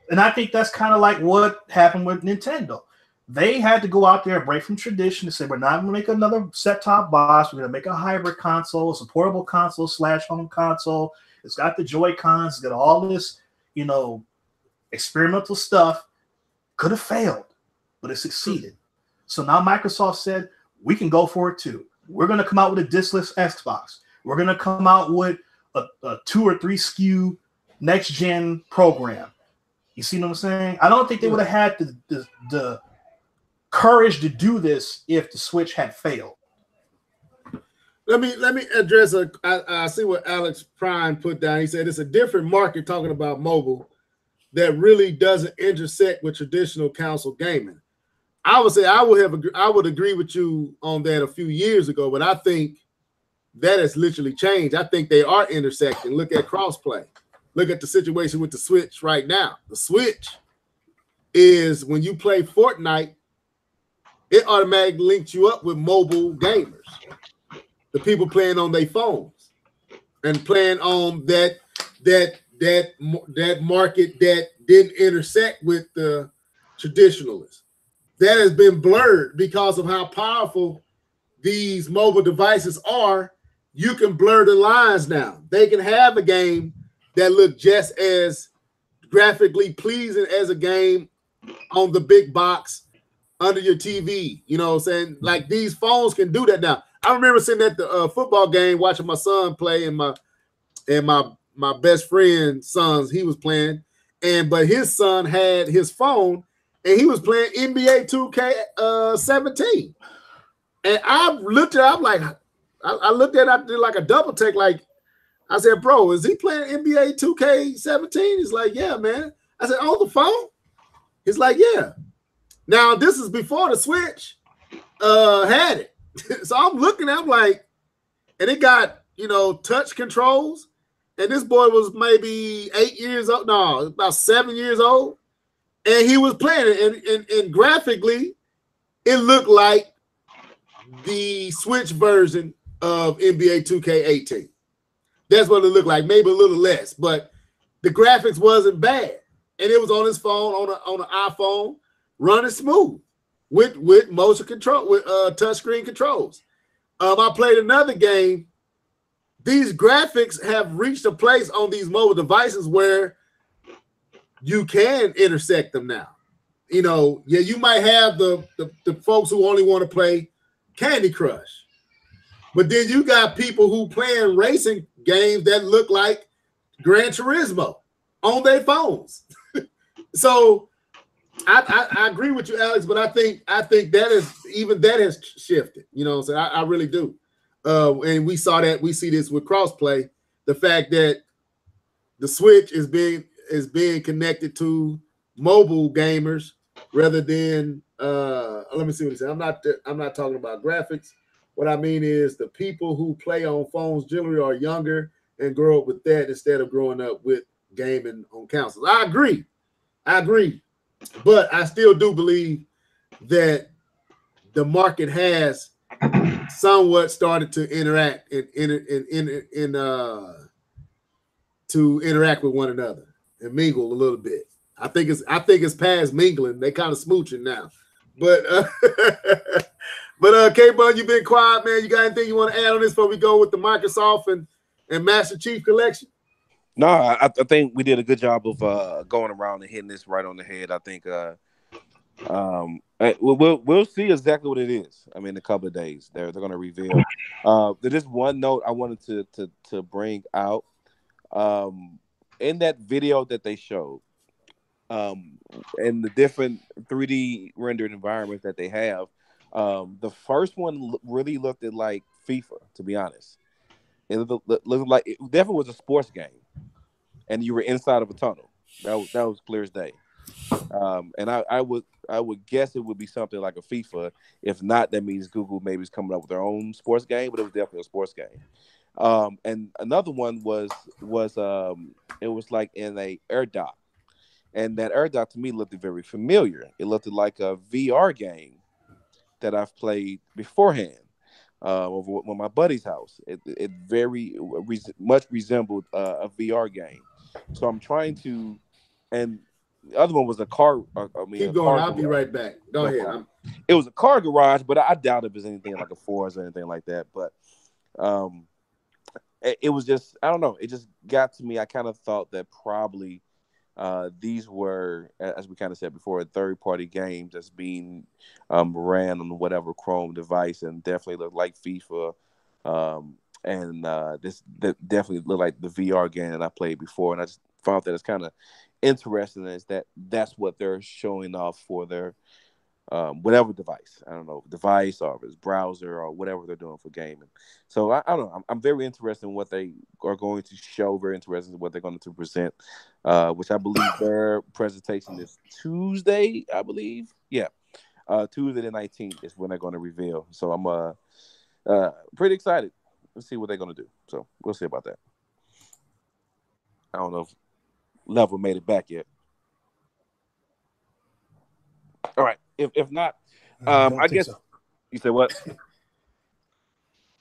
And I think that's kind of like what happened with Nintendo. They had to go out there and break from tradition and say, we're not going to make another set-top box. We're going to make a hybrid console. It's a portable console / home console. It's got the Joy-Cons. It's got all this, experimental stuff. Could have failed, but it succeeded. So now Microsoft said, we can go for it too. We're going to come out with a diskless Xbox. We're going to come out with a 2 or 3 SKU next gen program. You see what I'm saying? I don't think they would have had the courage to do this if the Switch had failed.
Let me address I see what Alex Prime put down. He said it's a different market talking about mobile that really doesn't intersect with traditional console gaming. I would say I would agree with you on that a few years ago, but I think that has literally changed. I think they are intersecting. Look at crossplay. Look at the situation with the Switch right now. The Switch is when you play Fortnite, it automatically links you up with mobile gamers. The people playing on their phones and playing on that market that didn't intersect with the traditionalists. That has been blurred because of how powerful these mobile devices are. You can blur the lines now. They can have a game that look just as graphically pleasing as a game on the big box under your TV. You know what I'm saying? Like these phones can do that now. I remember sitting at the football game watching my son play and my best friend's sons, he was playing, but his son had his phone and he was playing NBA 2K17. And I looked at it, I'm like, I looked at it, I did like a double take, like, I said, bro, is he playing NBA 2K17? He's like, yeah, man. I said, on the phone? He's like, yeah. Now, this is before the Switch had it. So I'm looking at, I'm like, and it got, touch controls. And this boy was maybe 8 years old. No, about 7 years old. And he was playing it. And graphically, it looked like the Switch version of NBA 2K18. That's what it looked like, maybe a little less. But the graphics wasn't bad. And it was on his phone, on an iPhone, running smooth with motion control, with touchscreen controls. I played another game. These graphics have reached a place on these mobile devices where you can intersect them now. You might have the folks who only want to play Candy Crush, but then you got people who playing racing games that look like Gran Turismo on their phones. So I agree with you, Alex, but I think that has shifted. So I really do. And we see this with crossplay, the fact that the Switch is being connected to mobile gamers rather than let me see what he said. I'm not talking about graphics. What I mean is the people who play on phones generally are younger and grow up with that instead of growing up with gaming on consoles. I agree. But I still do believe that the market has somewhat started to interact to interact with one another and mingle a little bit. I think it's past mingling. They kind of smooching now. But K-Bun, you've been quiet, man. You got anything you want to add on this before we go with the Microsoft and Master Chief Collection?
No, I think we did a good job of going around and hitting this right on the head. I think we'll see exactly what it is. I mean, in a couple of days, they're going to reveal. There's one note I wanted to bring out. In that video that they showed, and the different 3D rendered environments that they have, the first one really looked like FIFA, to be honest. It looked like it definitely was a sports game, and you were inside of a tunnel. That was clear as day. And I would guess it would be something like a FIFA. If not, that means Google maybe is coming up with their own sports game, but it was definitely a sports game. And another one was it was like in a air dock, and that air dock to me looked very familiar. It looked like a VR game that I've played beforehand over at my buddy's house. It very much resembled a VR game. So I'm trying to, and the other one was a car.
Keep going. I'll be right back. Go ahead.
It was a car garage, but I doubt if it's anything like a Forza or anything like that. But it was just, I don't know. It just got to me. I kind of thought that probably these were, as we kind of said before, third-party games that's being ran on whatever Chrome device, and definitely looked like FIFA. and this definitely looked like the VR game that I played before, and I just found that it's kind of interesting is that that's what they're showing off for their whatever device. I don't know, device or his browser or whatever they're doing for gaming. So I don't know. I'm very interested in what they are going to show. Very interested in what they're going to present, which I believe their presentation is Tuesday. I believe, yeah, Tuesday the 19th is when they're going to reveal. So I'm pretty excited. Let's see what they're going to do. So we'll see about that. I don't know if Level made it back yet. All right. If not, I guess so. You said what?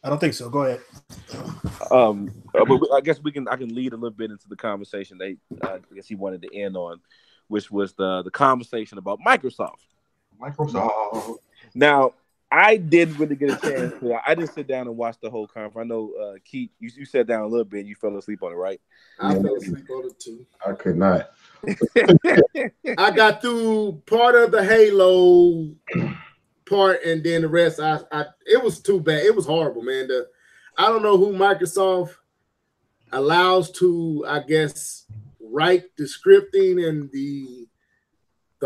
I don't think so. Go ahead.
But I guess I can lead a little bit into the conversation I guess he wanted to end on, which was the conversation about Microsoft. Now, I didn't really get a chance to. I didn't sit down and watch the whole conference. I know, Keith, you sat down a little bit and you fell asleep on it, right?
I fell asleep on it too.
I could not.
I got through part of the Halo part, and then the rest. It was too bad. It was horrible, man. I don't know who Microsoft allows to, I guess, write the scripting and the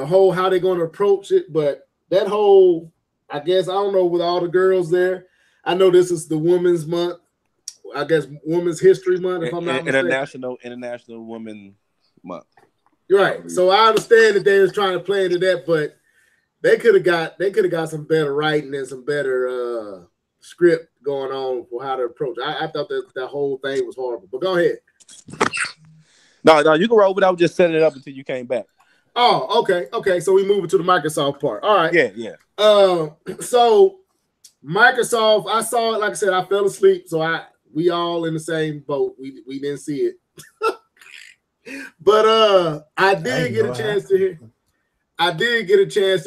whole how they're going to approach it, but that whole. I guess I don't know with all the girls there. I know this is the Women's Month. I guess Women's History Month, if I'm not mistaken.
International Women Month.
You're right. So I understand that they was trying to play into that, but they could have got some better writing and some better script going on for how to approach. I thought that whole thing was horrible. But go ahead.
No, you can roll, but I was just setting it up until you came back.
Oh, okay. So we move it to the Microsoft part. All right.
Yeah.
So Microsoft, I saw it. Like I said, I fell asleep. So we all in the same boat. We didn't see it. But I did get a chance to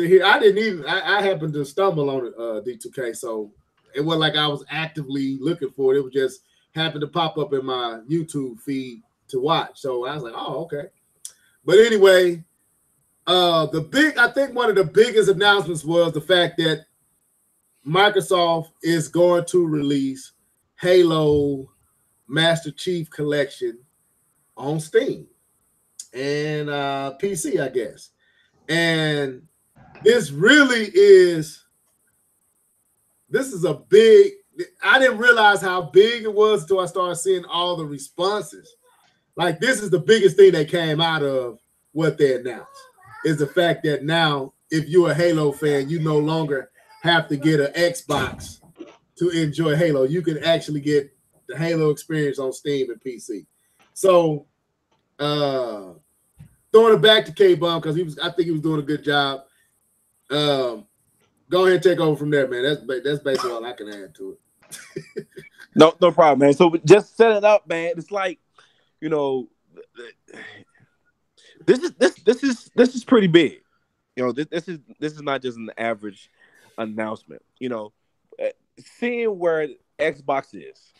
hear. I happened to stumble on it, D2K. So it wasn't like I was actively looking for it. It was just happened to pop up in my YouTube feed to watch. So I was like, oh, okay. But anyway. I think one of the biggest announcements was the fact that Microsoft is going to release Halo Master Chief Collection on Steam and PC, I guess. And this is a big. I didn't realize how big it was until I started seeing all the responses. Like, this is the biggest thing that came out of what they announced. Is the fact that now, if you're a Halo fan, you no longer have to get an Xbox to enjoy Halo. You can actually get the Halo experience on Steam and PC. So, throwing it back to K-Bomb because I think he was doing a good job. Go ahead and take over from there, man. That's basically all I can add to it.
No problem, man. So just set it up, man. It's like, you know. This is pretty big. You know, this is not just an average announcement. You know, seeing where Xbox is,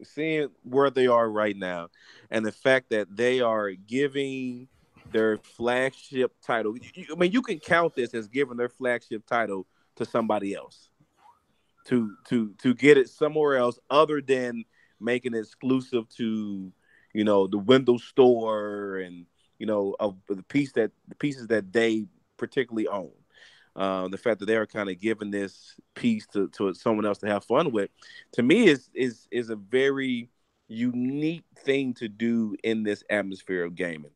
seeing where they are right now, and the fact that they are giving their flagship title. I mean, you can count this as giving their flagship title to somebody else, to get it somewhere else other than making it exclusive to, you know, the Windows Store and, you know, of the pieces that they particularly own. The fact that they are kind of giving this piece to someone else to have fun with, to me, is a very unique thing to do in this atmosphere of gaming,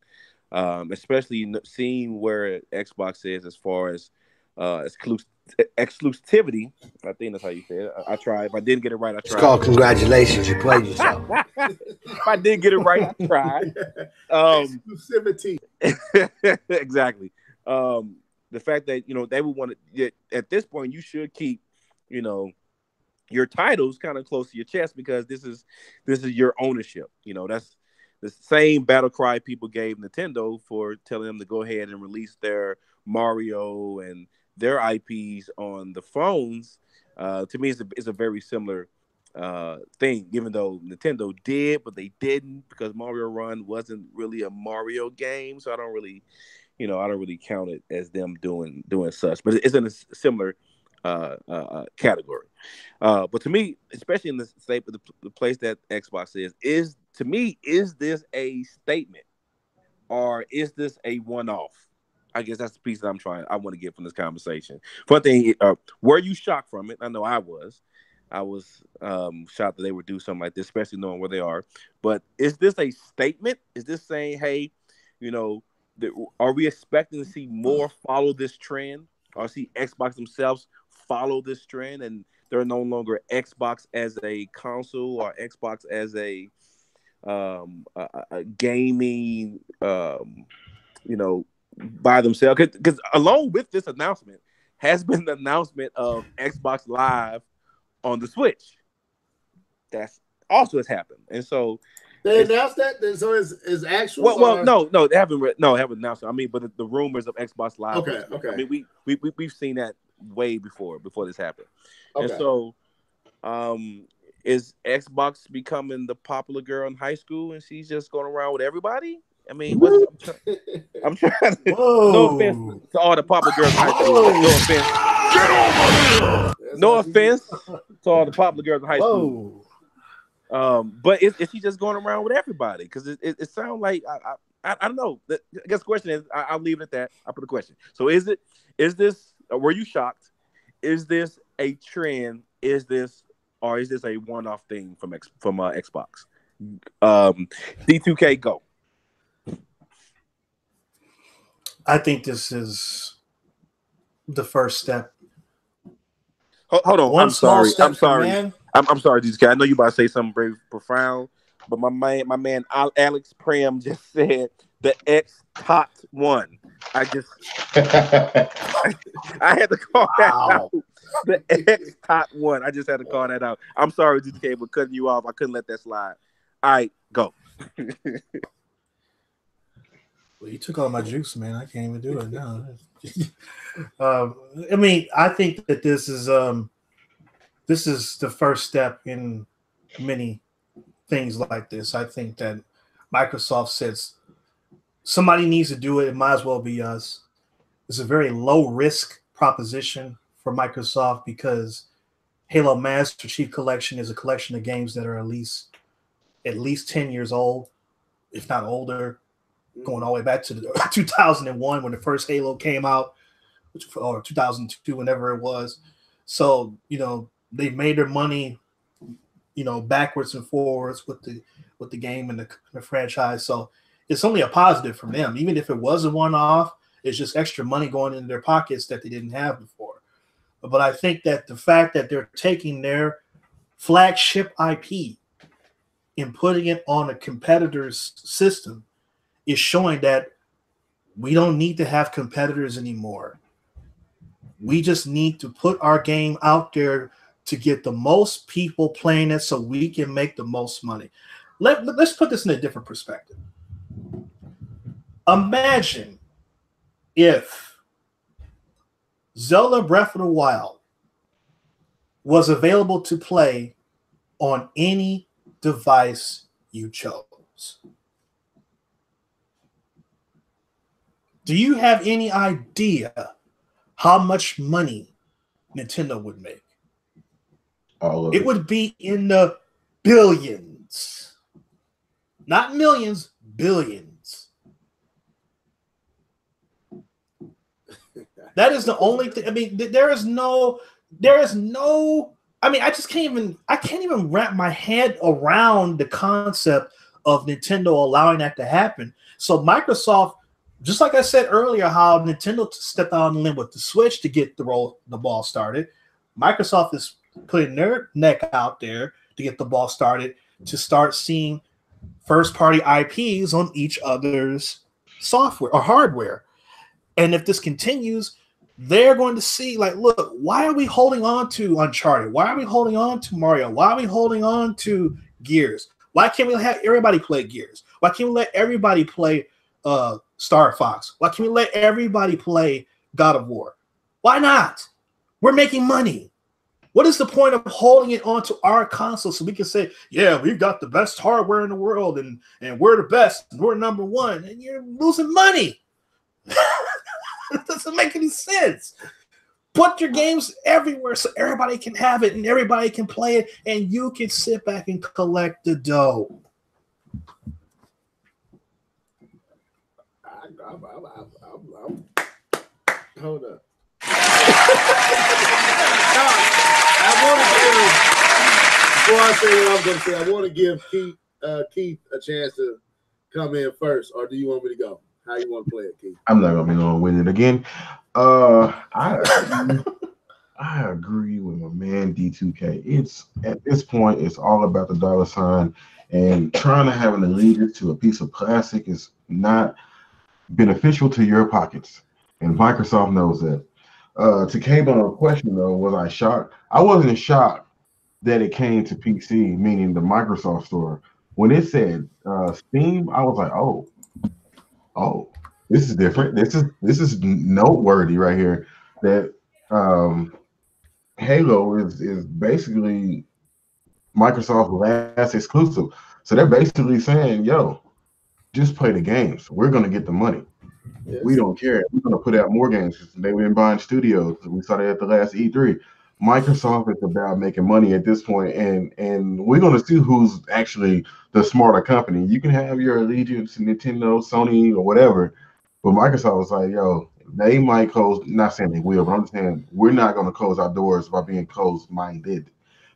especially seeing where Xbox is as far as exclusivity. I think that's how you say it. I tried. If I didn't get it right, I tried.
It's called congratulations. You played yourself.
If I did get it right, I tried.
Exclusivity.
Exactly. The fact that, you know, they would want to, at this point, you should keep, you know, your titles kind of close to your chest, because this is your ownership. You know, that's the same battle cry people gave Nintendo for telling them to go ahead and release their Mario and their IPs on the phones. To me, it's a very similar thing, even though Nintendo did, but they didn't, because Mario Run wasn't really a Mario game. So I don't really count it as them doing such, but it's in a similar category. But to me, especially in the state of the place that Xbox is to me, is this a statement or is this a one-off? I guess that's the piece that I want to get from this conversation. For one thing, were you shocked from it? I know I was. I was shocked that they would do something like this, especially knowing where they are. But is this a statement? Is this saying, hey, are we expecting to see more follow this trend, or see Xbox themselves follow this trend, and they're no longer Xbox as a console or Xbox as a gaming, by themselves? Because along with this announcement has been the announcement of Xbox Live on the Switch. That's also has happened, and so
they announced that. So is actual.
Well, no, they haven't. No, they haven't announced it. I mean, but the rumors of Xbox Live.
Okay.
I mean, we've seen that way before this happened,
okay.
And so, is Xbox becoming the popular girl in high school, and she's just going around with everybody? I mean, I'm trying to. No offense to all the popular girls in high school. No offense. Get over here! No offense to all the popular girls in high school. But is she just going around with everybody? Because it sounds like I don't know. I guess the question is, I'll leave it at that. I'll put a question. So is this? Were you shocked? Is this a trend? Is this a one-off thing from Xbox? D2K, go.
I think this is the first step.
Hold on. I'm sorry. I'm sorry, D2K. I know you about to say something very profound, but my man Alex Pram just said the X topped one. I had to call that out. The X topped one. I just had to call that out. I'm sorry, D2K, but cutting you off. I couldn't let that slide. All right, go.
Well, you took all my juice, man. I can't even do it now. I mean, I think that this is the first step in many things like this. I think that Microsoft says somebody needs to do it. It might as well be us. It's a very low risk proposition for Microsoft because Halo Master Chief Collection is a collection of games that are at least 10 years old, if not older, going all the way back to 2001 when the first Halo came out, or 2002, whenever it was. So, they've made their money, backwards and forwards with the game and the franchise. So it's only a positive from them. Even if it was a one-off, it's just extra money going into their pockets that they didn't have before. But I think that the fact that they're taking their flagship IP and putting it on a competitor's system is showing that we don't need to have competitors anymore. We just need to put our game out there to get the most people playing it so we can make the most money. Let's put this in a different perspective. Imagine if Zelda Breath of the Wild was available to play on any device you chose. Do you have any idea how much money Nintendo would make? It would be in the billions. Not millions, billions. That is the only thing. I mean, there is no, I mean, I can't even wrap my head around the concept of Nintendo allowing that to happen. So Microsoft, just like I said earlier, how Nintendo stepped out on the limb with the Switch to get the ball started, Microsoft is putting their neck out there to get the ball started, to start seeing first-party IPs on each other's software or hardware. And if this continues, they're going to see, like, look, why are we holding on to Uncharted? Why are we holding on to Mario? Why are we holding on to Gears? Why can't we have everybody play Gears? Why can't we let everybody play Star Fox? Why can't we let everybody play God of War? Why not? We're making money. What is the point of holding it onto our console so we can say, yeah, we've got the best hardware in the world and we're the best, and we're number one, and you're losing money? It doesn't make any sense. Put your games everywhere so everybody can have it and everybody can play it, and you can sit back and collect the dough.
Hold up. Before I say what I'm going to say, I want to give Keith a chance to come in first, or do you want me to go? How you want to play it, Keith?
I'm not gonna be going with it again. I agree with my man D2K. It's at this point, it's all about the dollar sign, and trying to have an allegiance to a piece of plastic is not beneficial to your pockets, and Microsoft knows that. To K-Bone's question though, was I shocked? I wasn't shocked that it came to PC, meaning the Microsoft store. When it said Steam, I was like, oh, this is different. This is noteworthy right here. That Halo is basically Microsoft's last exclusive. So they're basically saying, yo, just play the games. We're gonna get the money. Yes. We don't care. We're gonna put out more games. They've been buying studios. We saw that at the last E3. Microsoft is about making money at this point, and we're gonna see who's actually the smarter company. You can have your allegiance to Nintendo, Sony, or whatever, but Microsoft was like, yo, they might close. Not saying they will, but I'm saying we're not gonna close our doors by being closed-minded.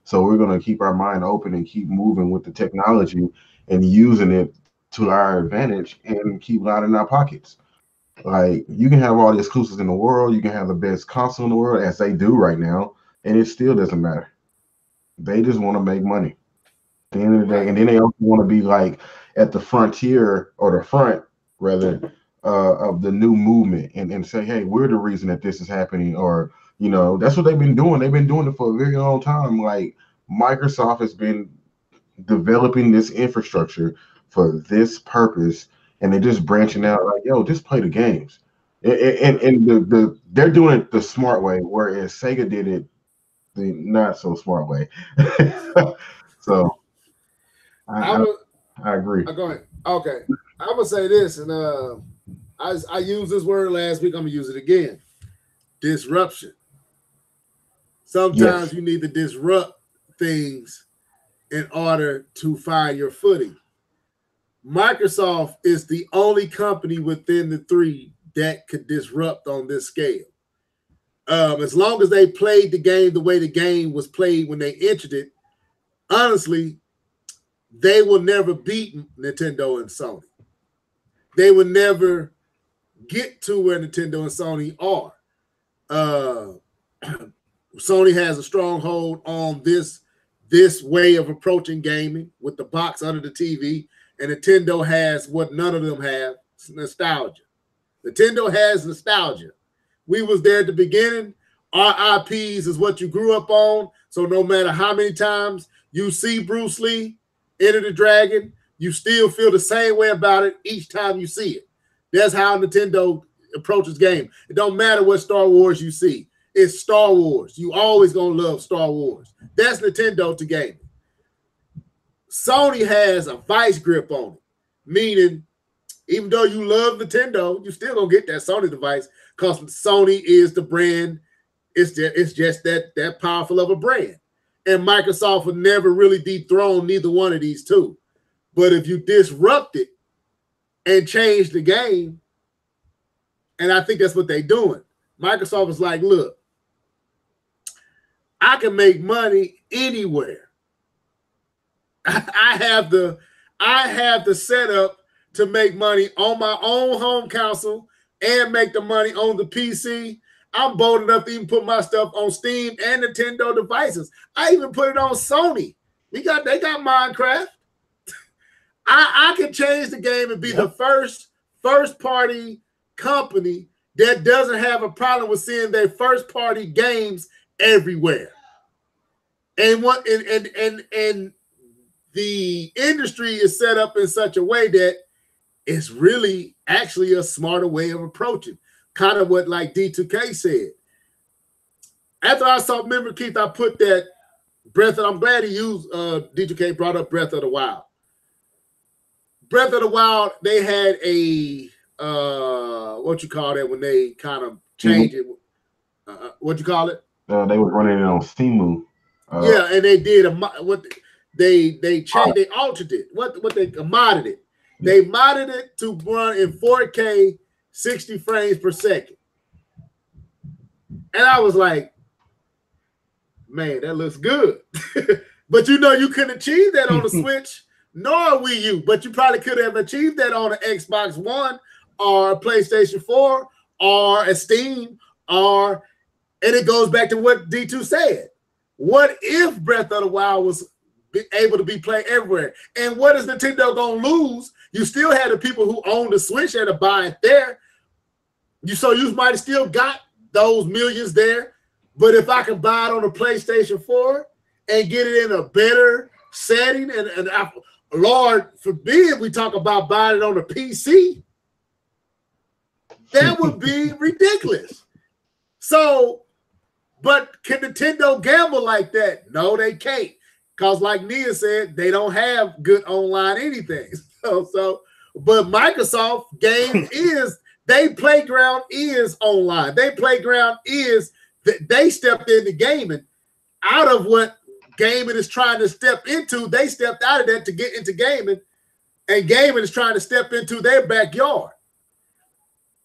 So we're gonna keep our mind open and keep moving with the technology and using it to our advantage and keep lining our pockets. Like, you can have all the exclusives in the world, you can have the best console in the world, as they do right now, and it still doesn't matter. They just want to make money at the end of the day. And then they also want to be like at the frontier, or the front rather, of the new movement, and say, hey, we're the reason that this is happening. Or, you know, that's what they've been doing. They've been doing it for a very long time. Like, Microsoft has been developing this infrastructure for this purpose, and they're just branching out like, yo, just play the games. And they're doing it the smart way, whereas Sega did it the not so smart way. So I agree.
Go ahead. Okay. I'm gonna say this, and I used this word last week. I'm gonna use it again. Disruption. Sometimes you need to disrupt things in order to find your footing. Microsoft is the only company within the three that could disrupt on this scale. As long as they played the game the way the game was played when they entered it, honestly, they will never beat Nintendo and Sony. They will never get to where Nintendo and Sony are. Sony has a stronghold on this way of approaching gaming with the box under the TV, and Nintendo has what none of them have: nostalgia. Nintendo has nostalgia. We was there at the beginning. Our IPs is what you grew up on. So no matter how many times you see Bruce Lee, Enter the Dragon, you still feel the same way about it each time you see it. That's how Nintendo approaches game. It don't matter what Star Wars you see. It's Star Wars. You always gonna love Star Wars. That's Nintendo to gaming. Sony has a vice grip on it, meaning even though you love Nintendo, you still gonna get that Sony device because Sony is the brand. It's just that powerful of a brand. And Microsoft would never really dethrone neither one of these two. But if you disrupt it and change the game, and I think that's what they're doing. Microsoft is like, look, I can make money anywhere. I have the setup to make money on my own home console and make the money on the PC. I'm bold enough to even put my stuff on Steam and Nintendo devices. I even put it on Sony. They got Minecraft. I can change the game and be the first party company that doesn't have a problem with seeing their first party games everywhere. And the industry is set up in such a way that it's really actually a smarter way of approaching. Kind of what like D2K said. After I saw, remember Keith, I put that I'm glad he used D2K brought up Breath of the Wild. Breath of the Wild, they had a what you call that when they kind of change it. What you call it?
They were running it on Simu.
Yeah, and they did they changed, they altered it. What they modded it. They modded it to run in 4K, 60 frames per second. And I was like, man, that looks good. But you couldn't achieve that on the Switch nor Wii U, but you probably could have achieved that on an Xbox One or a PlayStation 4 or a Steam, and it goes back to what D2 said. What if Breath of the Wild was able to be played everywhere? And what is Nintendo going to lose? You still had the people who own the Switch had to buy it there. So you might have still got those millions there. But if I can buy it on a PlayStation 4 and get it in a better setting, and Lord forbid we talk about buying it on a PC, that would be ridiculous. So, but can Nintendo gamble like that? No, they can't. Because like Nia said, they don't have good online anything. But Microsoft game their playground is online. Their playground is that they stepped into gaming. Out of what gaming is trying to step into, they stepped out of that to get into gaming, and gaming is trying to step into their backyard.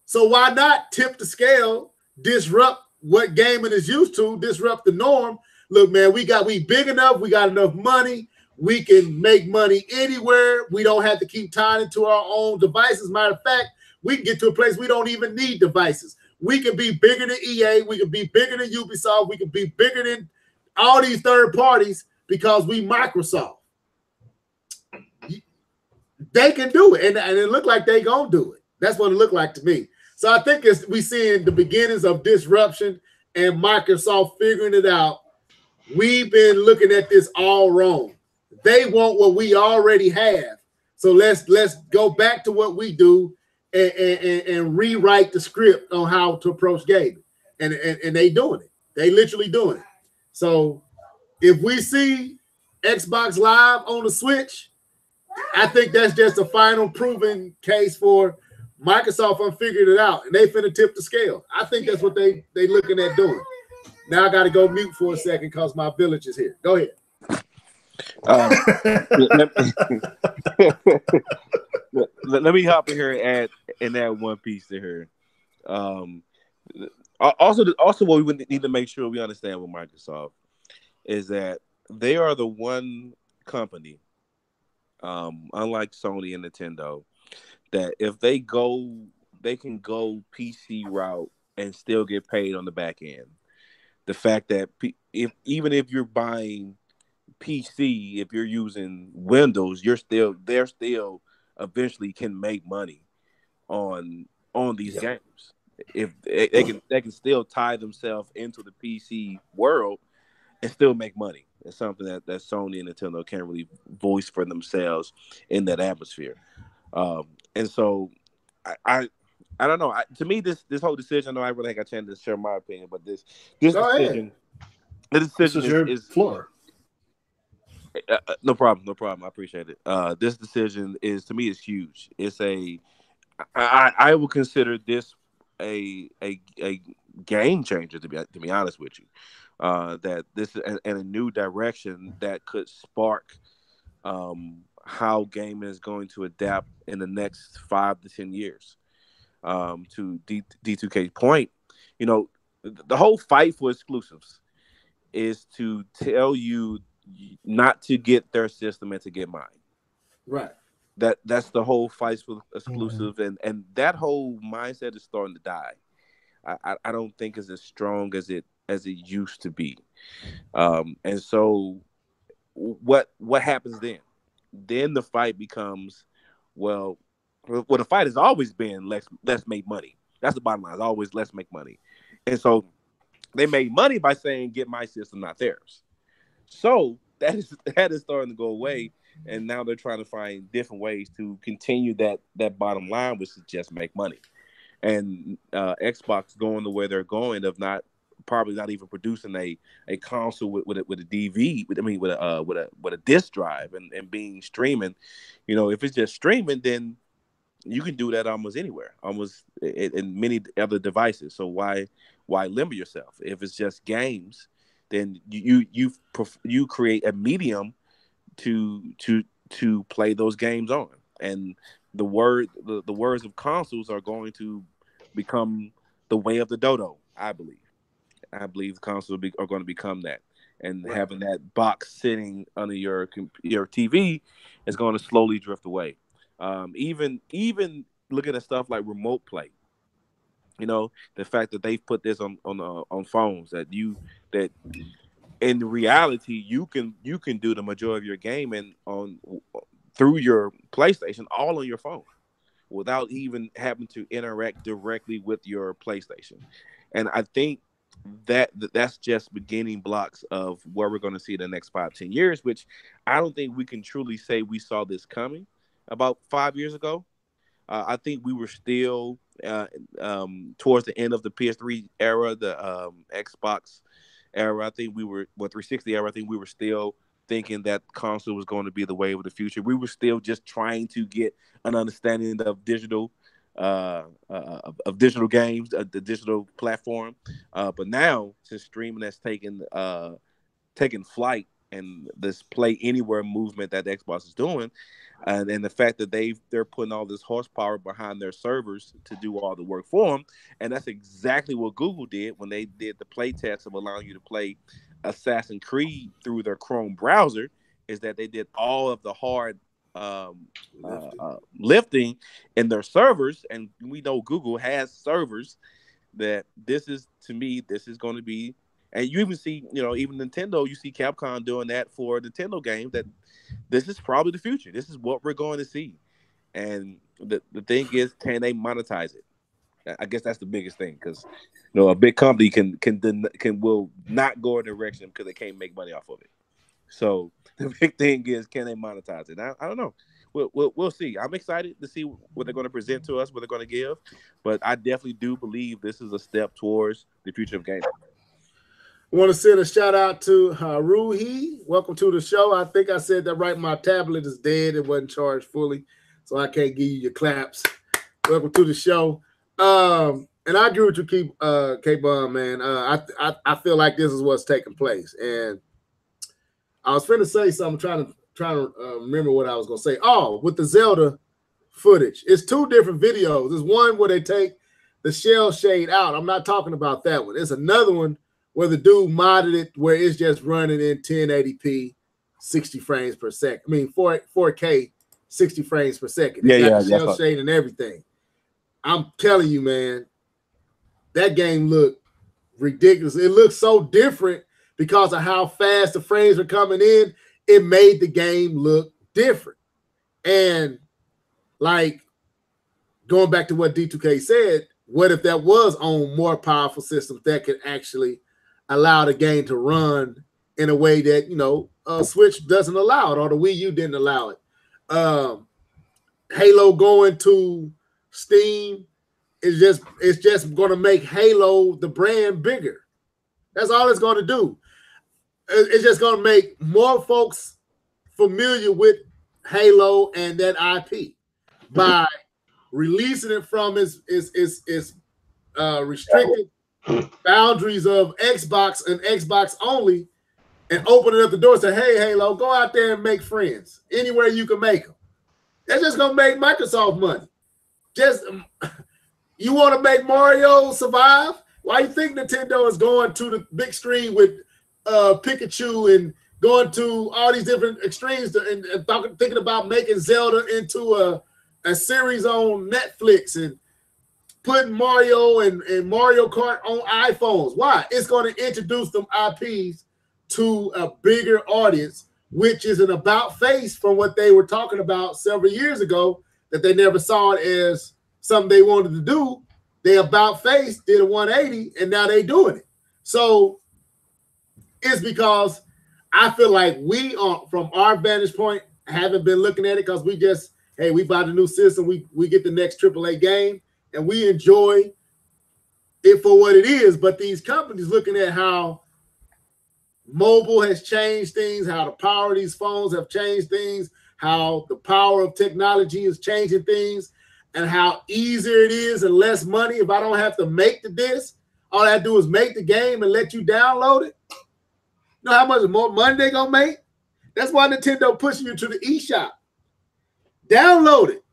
So why not tip the scale, disrupt what gaming is used to, disrupt the norm? Look, man, we big enough, we got enough money, we can make money anywhere. We don't have to keep tying into our own devices. Matter of fact, we can get to a place we don't even need devices. We can be bigger than EA, we can be bigger than Ubisoft, we can be bigger than all these third parties because we Microsoft. They can do it, and it look like they gonna do it. That's what it looked like to me. So I think we seeing the beginnings of disruption and Microsoft figuring it out. We've been looking at this all wrong. They want what we already have. So let's go back to what we do and rewrite the script on how to approach gaming. And they doing it. They literally doing it. So if we see Xbox Live on the Switch, I think that's just a final proven case for Microsoft figured it out, and they finna tip the scale. I think that's what they looking at doing. Now I got to go mute for a second because my village is here. Go ahead.
Let me hop in here and add one piece to her. Also, what we need to make sure we understand with Microsoft is that they are the one company, unlike Sony and Nintendo, that if they can go PC route and still get paid on the back end. The fact that even if you're buying PC, if you're using Windows, they're still eventually can make money on these games. If they can still tie themselves into the PC world and still make money. It's something that Sony and Nintendo can't really voice for themselves in that atmosphere. And so I don't know. To me, this whole decision, I know I really ain't got a chance to share my opinion, but this decision, the decision is
floor.
No problem. I appreciate it. This decision to me is huge. It's I will consider this a game changer to be honest with you. That this is in a new direction that could spark how gaming is going to adapt in the next 5 to 10 years. To D2K's point, the whole fight for exclusives is to tell you not to get their system and to get mine.
Right.
That's the whole fight for exclusive, and that whole mindset is starting to die. I don't think it's as strong as it used to be. And so what happens then? Then the fight becomes, well, the fight has always been let's make money. That's the bottom line. It's always let's make money. And so they made money by saying get my system, not theirs. So that is starting to go away, and now they're trying to find different ways to continue that bottom line, which is just make money. And Xbox going the way they're going of probably not even producing a console with a DV, with a disc drive and being streaming. If it's just streaming, then you can do that almost anywhere, almost in many other devices. So why limit yourself? If it's just games, then you create a medium to play those games on, and the words of consoles are going to become the way of the dodo. I believe consoles are going to become that, and
Right.
having that box sitting under your TV is going to slowly drift away. Even looking at stuff like remote play, you know, the fact that they've put this on phones, that in reality you can do the majority of your gaming on through your PlayStation all on your phone without even having to interact directly with your PlayStation. And I think that's just beginning blocks of where we're going to see the next 5-10 years, which I don't think we can truly say we saw this coming about 5 years ago. I think we were still towards the end of the PS3 era, the Xbox era. I think we were 360 era. I think we were still thinking that console was going to be the wave of the future. We were still just trying to get an understanding of digital games, the digital platform. But now, since streaming has taken flight, and this play anywhere movement that the Xbox is doing, and the fact that they're putting all this horsepower behind their servers to do all the work for them, and that's exactly what Google did when they did the play test of allowing you to play Assassin's Creed through their Chrome browser, is that they did all of the hard lifting in their servers, and we know Google has servers. That this is going to be, and you even see, even Nintendo, you see Capcom doing that for Nintendo games. That this is probably the future. This is what we're going to see, and the thing is, can they monetize it? I guess that's the biggest thing, because a big company will not go in a direction because they can't make money off of it. So the big thing is, can they monetize it? I don't know. We'll see. I'm excited to see what they're going to present to us, what they're going to give, but I definitely do believe this is a step towards the future of gaming.
I want to send a shout out to Haruhi. Welcome to the show. I think I said that right. My tablet is dead. It wasn't charged fully, so I can't give you your claps. Welcome to the show. And I agree with you, K-Bun, man. I feel like this is what's taking place. And I was finna say something, trying to remember what I was gonna say. Oh, with the Zelda footage, it's two different videos. There's one where they take the shell shade out. I'm not talking about that one. There's another one where the dude modded it where it's just running in 1080p, 60 frames per second. I mean 4K, 60 frames per second.
Yeah,
shell shade and everything. I'm telling you, man, that game looked ridiculous. It looked so different because of how fast the frames are coming in. It made the game look different. And like going back to what D2K said, what if that was on more powerful systems that could actually allow the game to run in a way that, Switch doesn't allow it, or the Wii U didn't allow it. Halo going to Steam is just going to make Halo, the brand, bigger. That's all it's going to do. It's just going to make more folks familiar with Halo and that IP by releasing it from its restricted boundaries of Xbox and Xbox only, and opening up the door and say, hey, Halo, go out there and make friends anywhere you can make them. That's just going to make Microsoft money. Just, you want to make Mario survive? Why you think Nintendo is going to the big screen with Pikachu and going to all these different extremes and thinking about making Zelda into a series on Netflix and putting Mario and Mario Kart on iPhones? Why? It's going to introduce them IPs to a bigger audience, which is an about face from what they were talking about several years ago, that they never saw it as something they wanted to do. They about face did a 180, and now they doing it. So it's because I feel like we, from our vantage point, haven't been looking at it because we just, hey, we buy the new system, we get the next AAA game, and we enjoy it for what it is. But these companies looking at how mobile has changed things, how the power of these phones have changed things, how the power of technology is changing things. and how easier it is and less money if I don't have to make the disc. All I do is make the game and let you download it. You know how much more money they gonna make? That's why Nintendo pushing you to the eShop. Download it.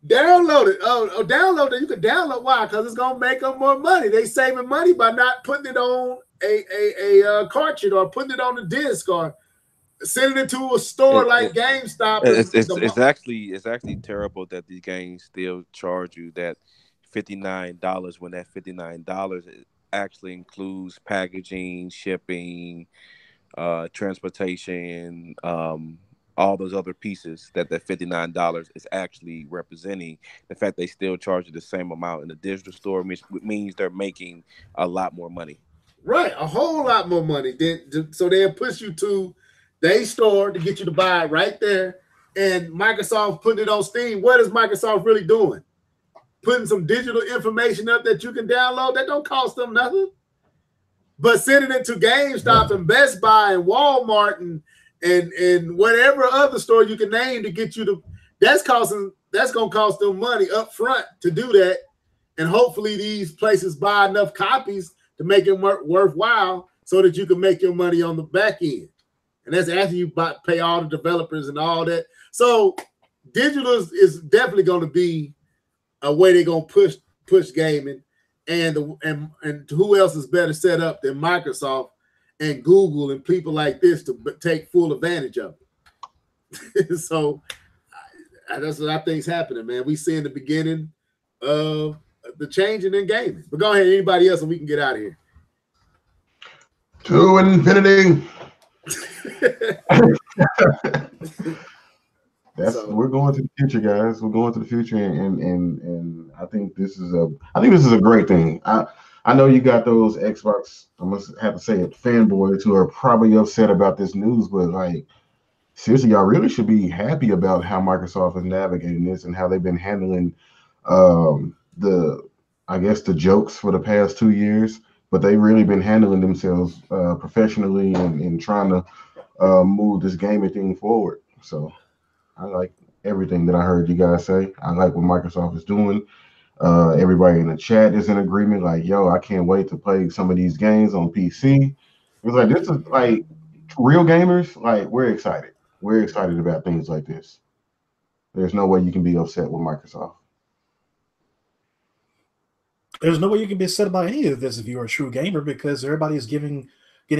Download it. Download it. You can download. Why? Because it's gonna make them more money. They saving money by not putting it on a cartridge or putting it on the disc or sending it to a store like GameStop.
It's actually terrible that these games still charge you that $59 when that $59 actually includes packaging, shipping, transportation, all those other pieces that $59 is actually representing. The fact they still charge you the same amount in the digital store means they're making a lot more money.
Right, a whole lot more money. So they'll push you to their store to get you to buy it right there. And Microsoft putting it on Steam. What is Microsoft really doing? Putting some digital information up that you can download that don't cost them nothing. But sending it to GameStop and Best Buy and Walmart and whatever other store you can name to get you to, that's gonna cost them money up front to do that. And hopefully these places buy enough copies to make it worthwhile so that you can make your money on the back end. And that's after you pay all the developers and all that. So digital is definitely going to be a way they're going to push gaming. And who else is better set up than Microsoft and Google and people like this to take full advantage of it. So that's what I think is happening, man. We see in the beginning of the changing in gaming. But go ahead, anybody else, and we can get out of here.
To infinity. We're going to the future, guys. We're going to the future, and I think this is a great thing. I know you got those Xbox, I must have to say it, fanboys who are probably upset about this news, but like seriously, y'all really should be happy about how Microsoft is navigating this and how they've been handling the jokes for the past 2 years, but they've really been handling themselves professionally and trying to move this gaming thing forward. So I like everything that I heard you guys say. I like what Microsoft is doing. Everybody in the chat is in agreement. Like, yo, I can't wait to play some of these games on PC. It's like, this is like real gamers. Like, we're excited. We're excited about things like this. There's no way you can be upset with Microsoft.
There's no way you can be upset about any of this if you're a true gamer, because everybody is getting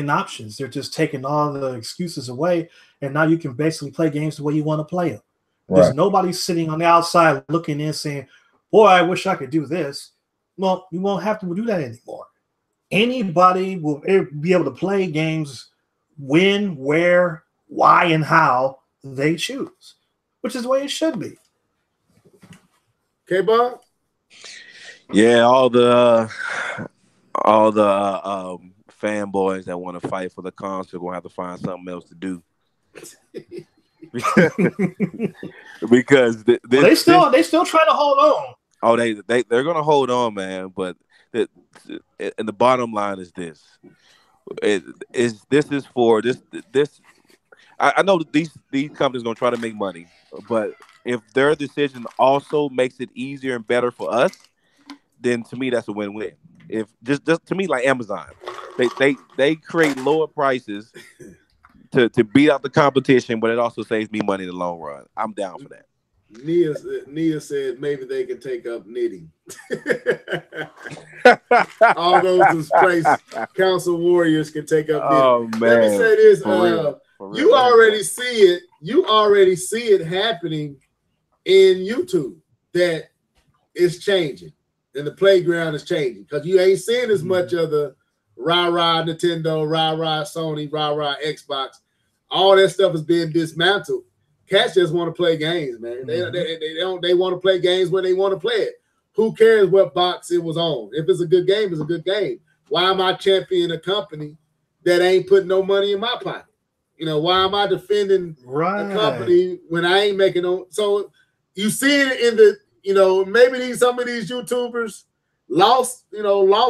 options. They're just taking all the excuses away, and now you can basically play games the way you want to play them. Right. There's nobody sitting on the outside looking in saying, boy, I wish I could do this. Well, you won't have to do that anymore. Anybody will be able to play games when, where, why, and how they choose, which is the way it should be.
Okay, Bob?
Yeah, all the fanboys that want to fight for the console are going to have to find something else to do. Because
they still try to hold on.
Oh, they're going to hold on, man. But and the bottom line is this: I know these companies are going to try to make money, but if their decision also makes it easier and better for us, then to me that's a win-win. If just to me, like Amazon, they create lower prices to beat out the competition, but it also saves me money in the long run. I'm down for that.
Nia said maybe they can take up knitting. All those place council warriors can take up knitting.
Oh man!
Let me say this: you already see it. You already see it happening in YouTube. That it's changing. And the playground is changing because you ain't seeing as much of the rah-rah Nintendo, rah-rah Sony, rah-rah Xbox. All that stuff is being dismantled. Cats just want to play games, man. They want to play games where they want to play it. Who cares what box it was on? If it's a good game, it's a good game. Why am I championing a company that ain't putting no money in my pocket? You know, why am I defending a company when I ain't making no? So you see it in the, you know, maybe some of these YouTubers lost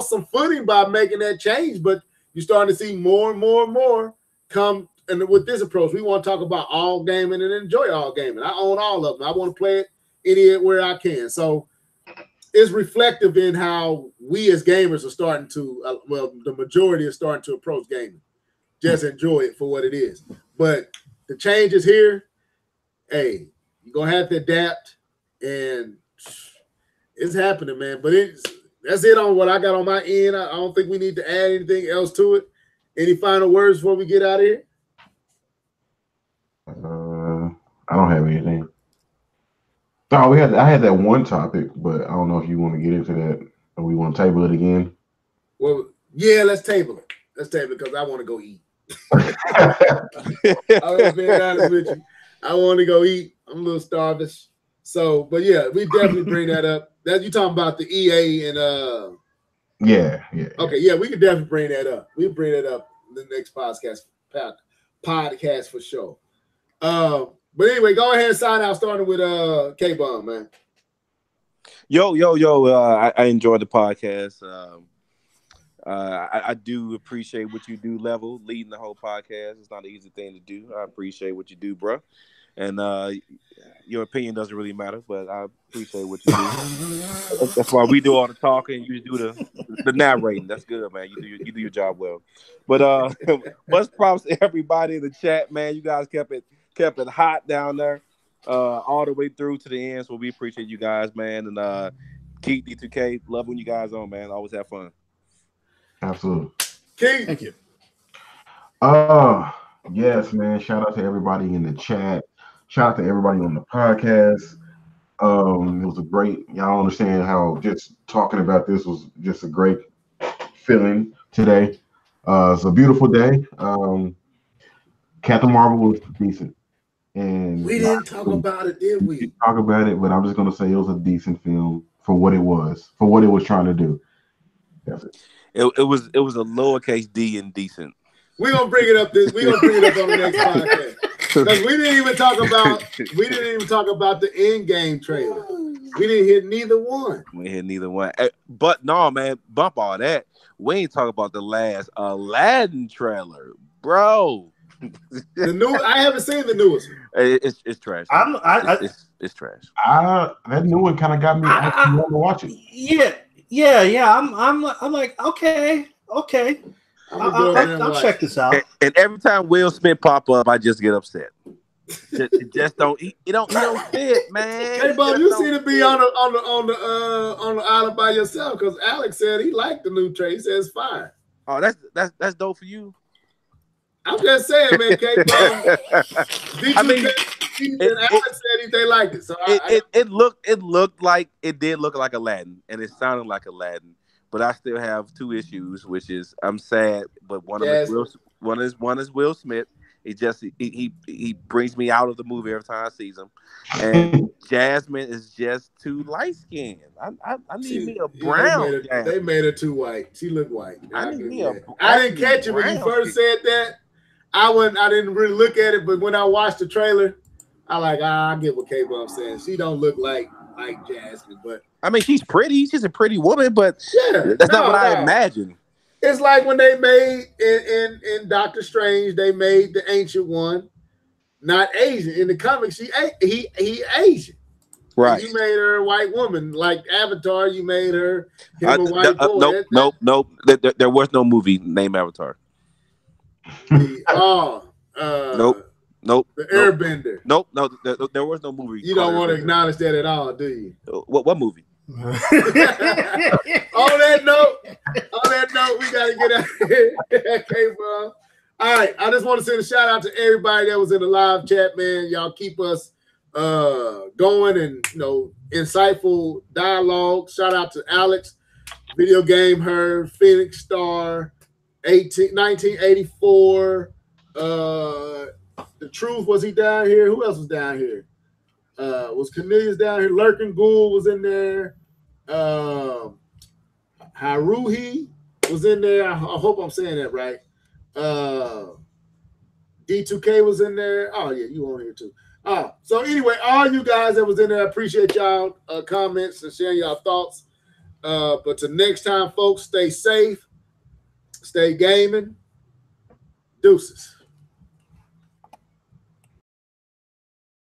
some footing by making that change, but you're starting to see more and more and more come. And with this approach, we want to talk about all gaming and enjoy all gaming. I own all of them. I want to play it anywhere I can. So it's reflective in how we as gamers are starting to, the majority is starting to approach gaming. Just enjoy it for what it is. But the change is here. Hey, you're going to have to adapt, and it's happening, man. But that's it on what I got on my end. I don't think we need to add anything else to it. Any final words before we get out of here?
I don't have anything. Oh, I had that one topic, but I don't know if you want to get into that or we want to table it again.
Well, yeah, let's table it. Let's table it because I want to go eat. I'm being honest with you. I want to go eat. I'm a little starvish. So, but yeah, we definitely bring that up. That you talking about the EA and
Yeah.
Okay, yeah, we can definitely bring that up. We'll bring that up in the next podcast for sure. But anyway, go ahead and sign out, starting with K-Bomb, man.
Yo. I enjoyed the podcast. I do appreciate what you do, Level, leading the whole podcast. It's not an easy thing to do. I appreciate what you do, bro. And your opinion doesn't really matter, but I appreciate what you do. That's why we do all the talking. You do the narrating. That's good, man. You do your job well. But much props to everybody in the chat, man. You guys kept it hot down there all the way through to the end. So we appreciate you guys, man. And keep D2K. Love when you guys on, man. Always have fun.
Absolutely.
King.
Thank you.
Yes, man. Shout out to everybody in the chat. Shout out to everybody on the podcast. It was a great, y'all understand how just talking about this was just a great feeling today. It's a beautiful day. Captain Marvel was decent. And
we didn't talk about it, did we?
Talk about it, but I'm just gonna say it was a decent film for what it was trying to do. That's it.
It was a lowercase D in decent.
We're gonna bring it up on the next podcast. Because we didn't even talk about the end game trailer. We didn't hit neither one.
We hit neither one. But no, man, bump all that. We ain't talking about the last Aladdin trailer, bro.
I haven't seen the newest one.
It's trash. It's trash.
That new one kind of got me actually want to watch it.
Yeah. I'm like, okay. I'll check this out.
And every time Will Smith pop up, I just get upset. It just don't. It don't fit, man.
Hey, Bob, you seem to be on the island by yourself because Alex said he liked the new trailer. He says fine.
Oh, that's dope for you.
I'm just saying, man. K-Bomb. Alex said they liked it. So
it looked like it did look like Aladdin, and it sounded like Aladdin. But I still have two issues, which is I'm sad, but one is Will Smith. He brings me out of the movie every time I see him, and Jasmine is just too light skinned. I need me a brown.
They made her too white. She looked white.
I
didn't catch it when you first said that. I didn't really look at it, but when I watched the trailer, I get what K-Bomb saying. She don't look like Jasmine, but
I mean she's pretty. She's a pretty woman, but that's not what I imagined.
It's like when they made in Doctor Strange, they made the ancient one not Asian. In the comics, he Asian.
Right.
You made her a white woman. Like Avatar, you made her a white boy.
Nope. There was no movie named Avatar.
Nope. The Airbender.
Nope. No, there was no movie.
You don't want to acknowledge that at all, do you?
What movie?
On that note, we gotta get out of here. Okay, bro. All right, I just want to send a shout out to everybody that was in the live chat, man. Y'all keep us going and insightful dialogue. Shout out to Alex, Video Game Her, Phoenix Star, 1984. The Truth, was he down here? Who else was down here? Was Cornelius down here? Lurking Ghoul was in there. Haruhi was in there. I hope I'm saying that right. D2K was in there. Oh, yeah, you on here too. So anyway, all you guys that was in there, I appreciate y'all comments and sharing y'all thoughts. But till next time, folks, stay safe, stay gaming. Deuces.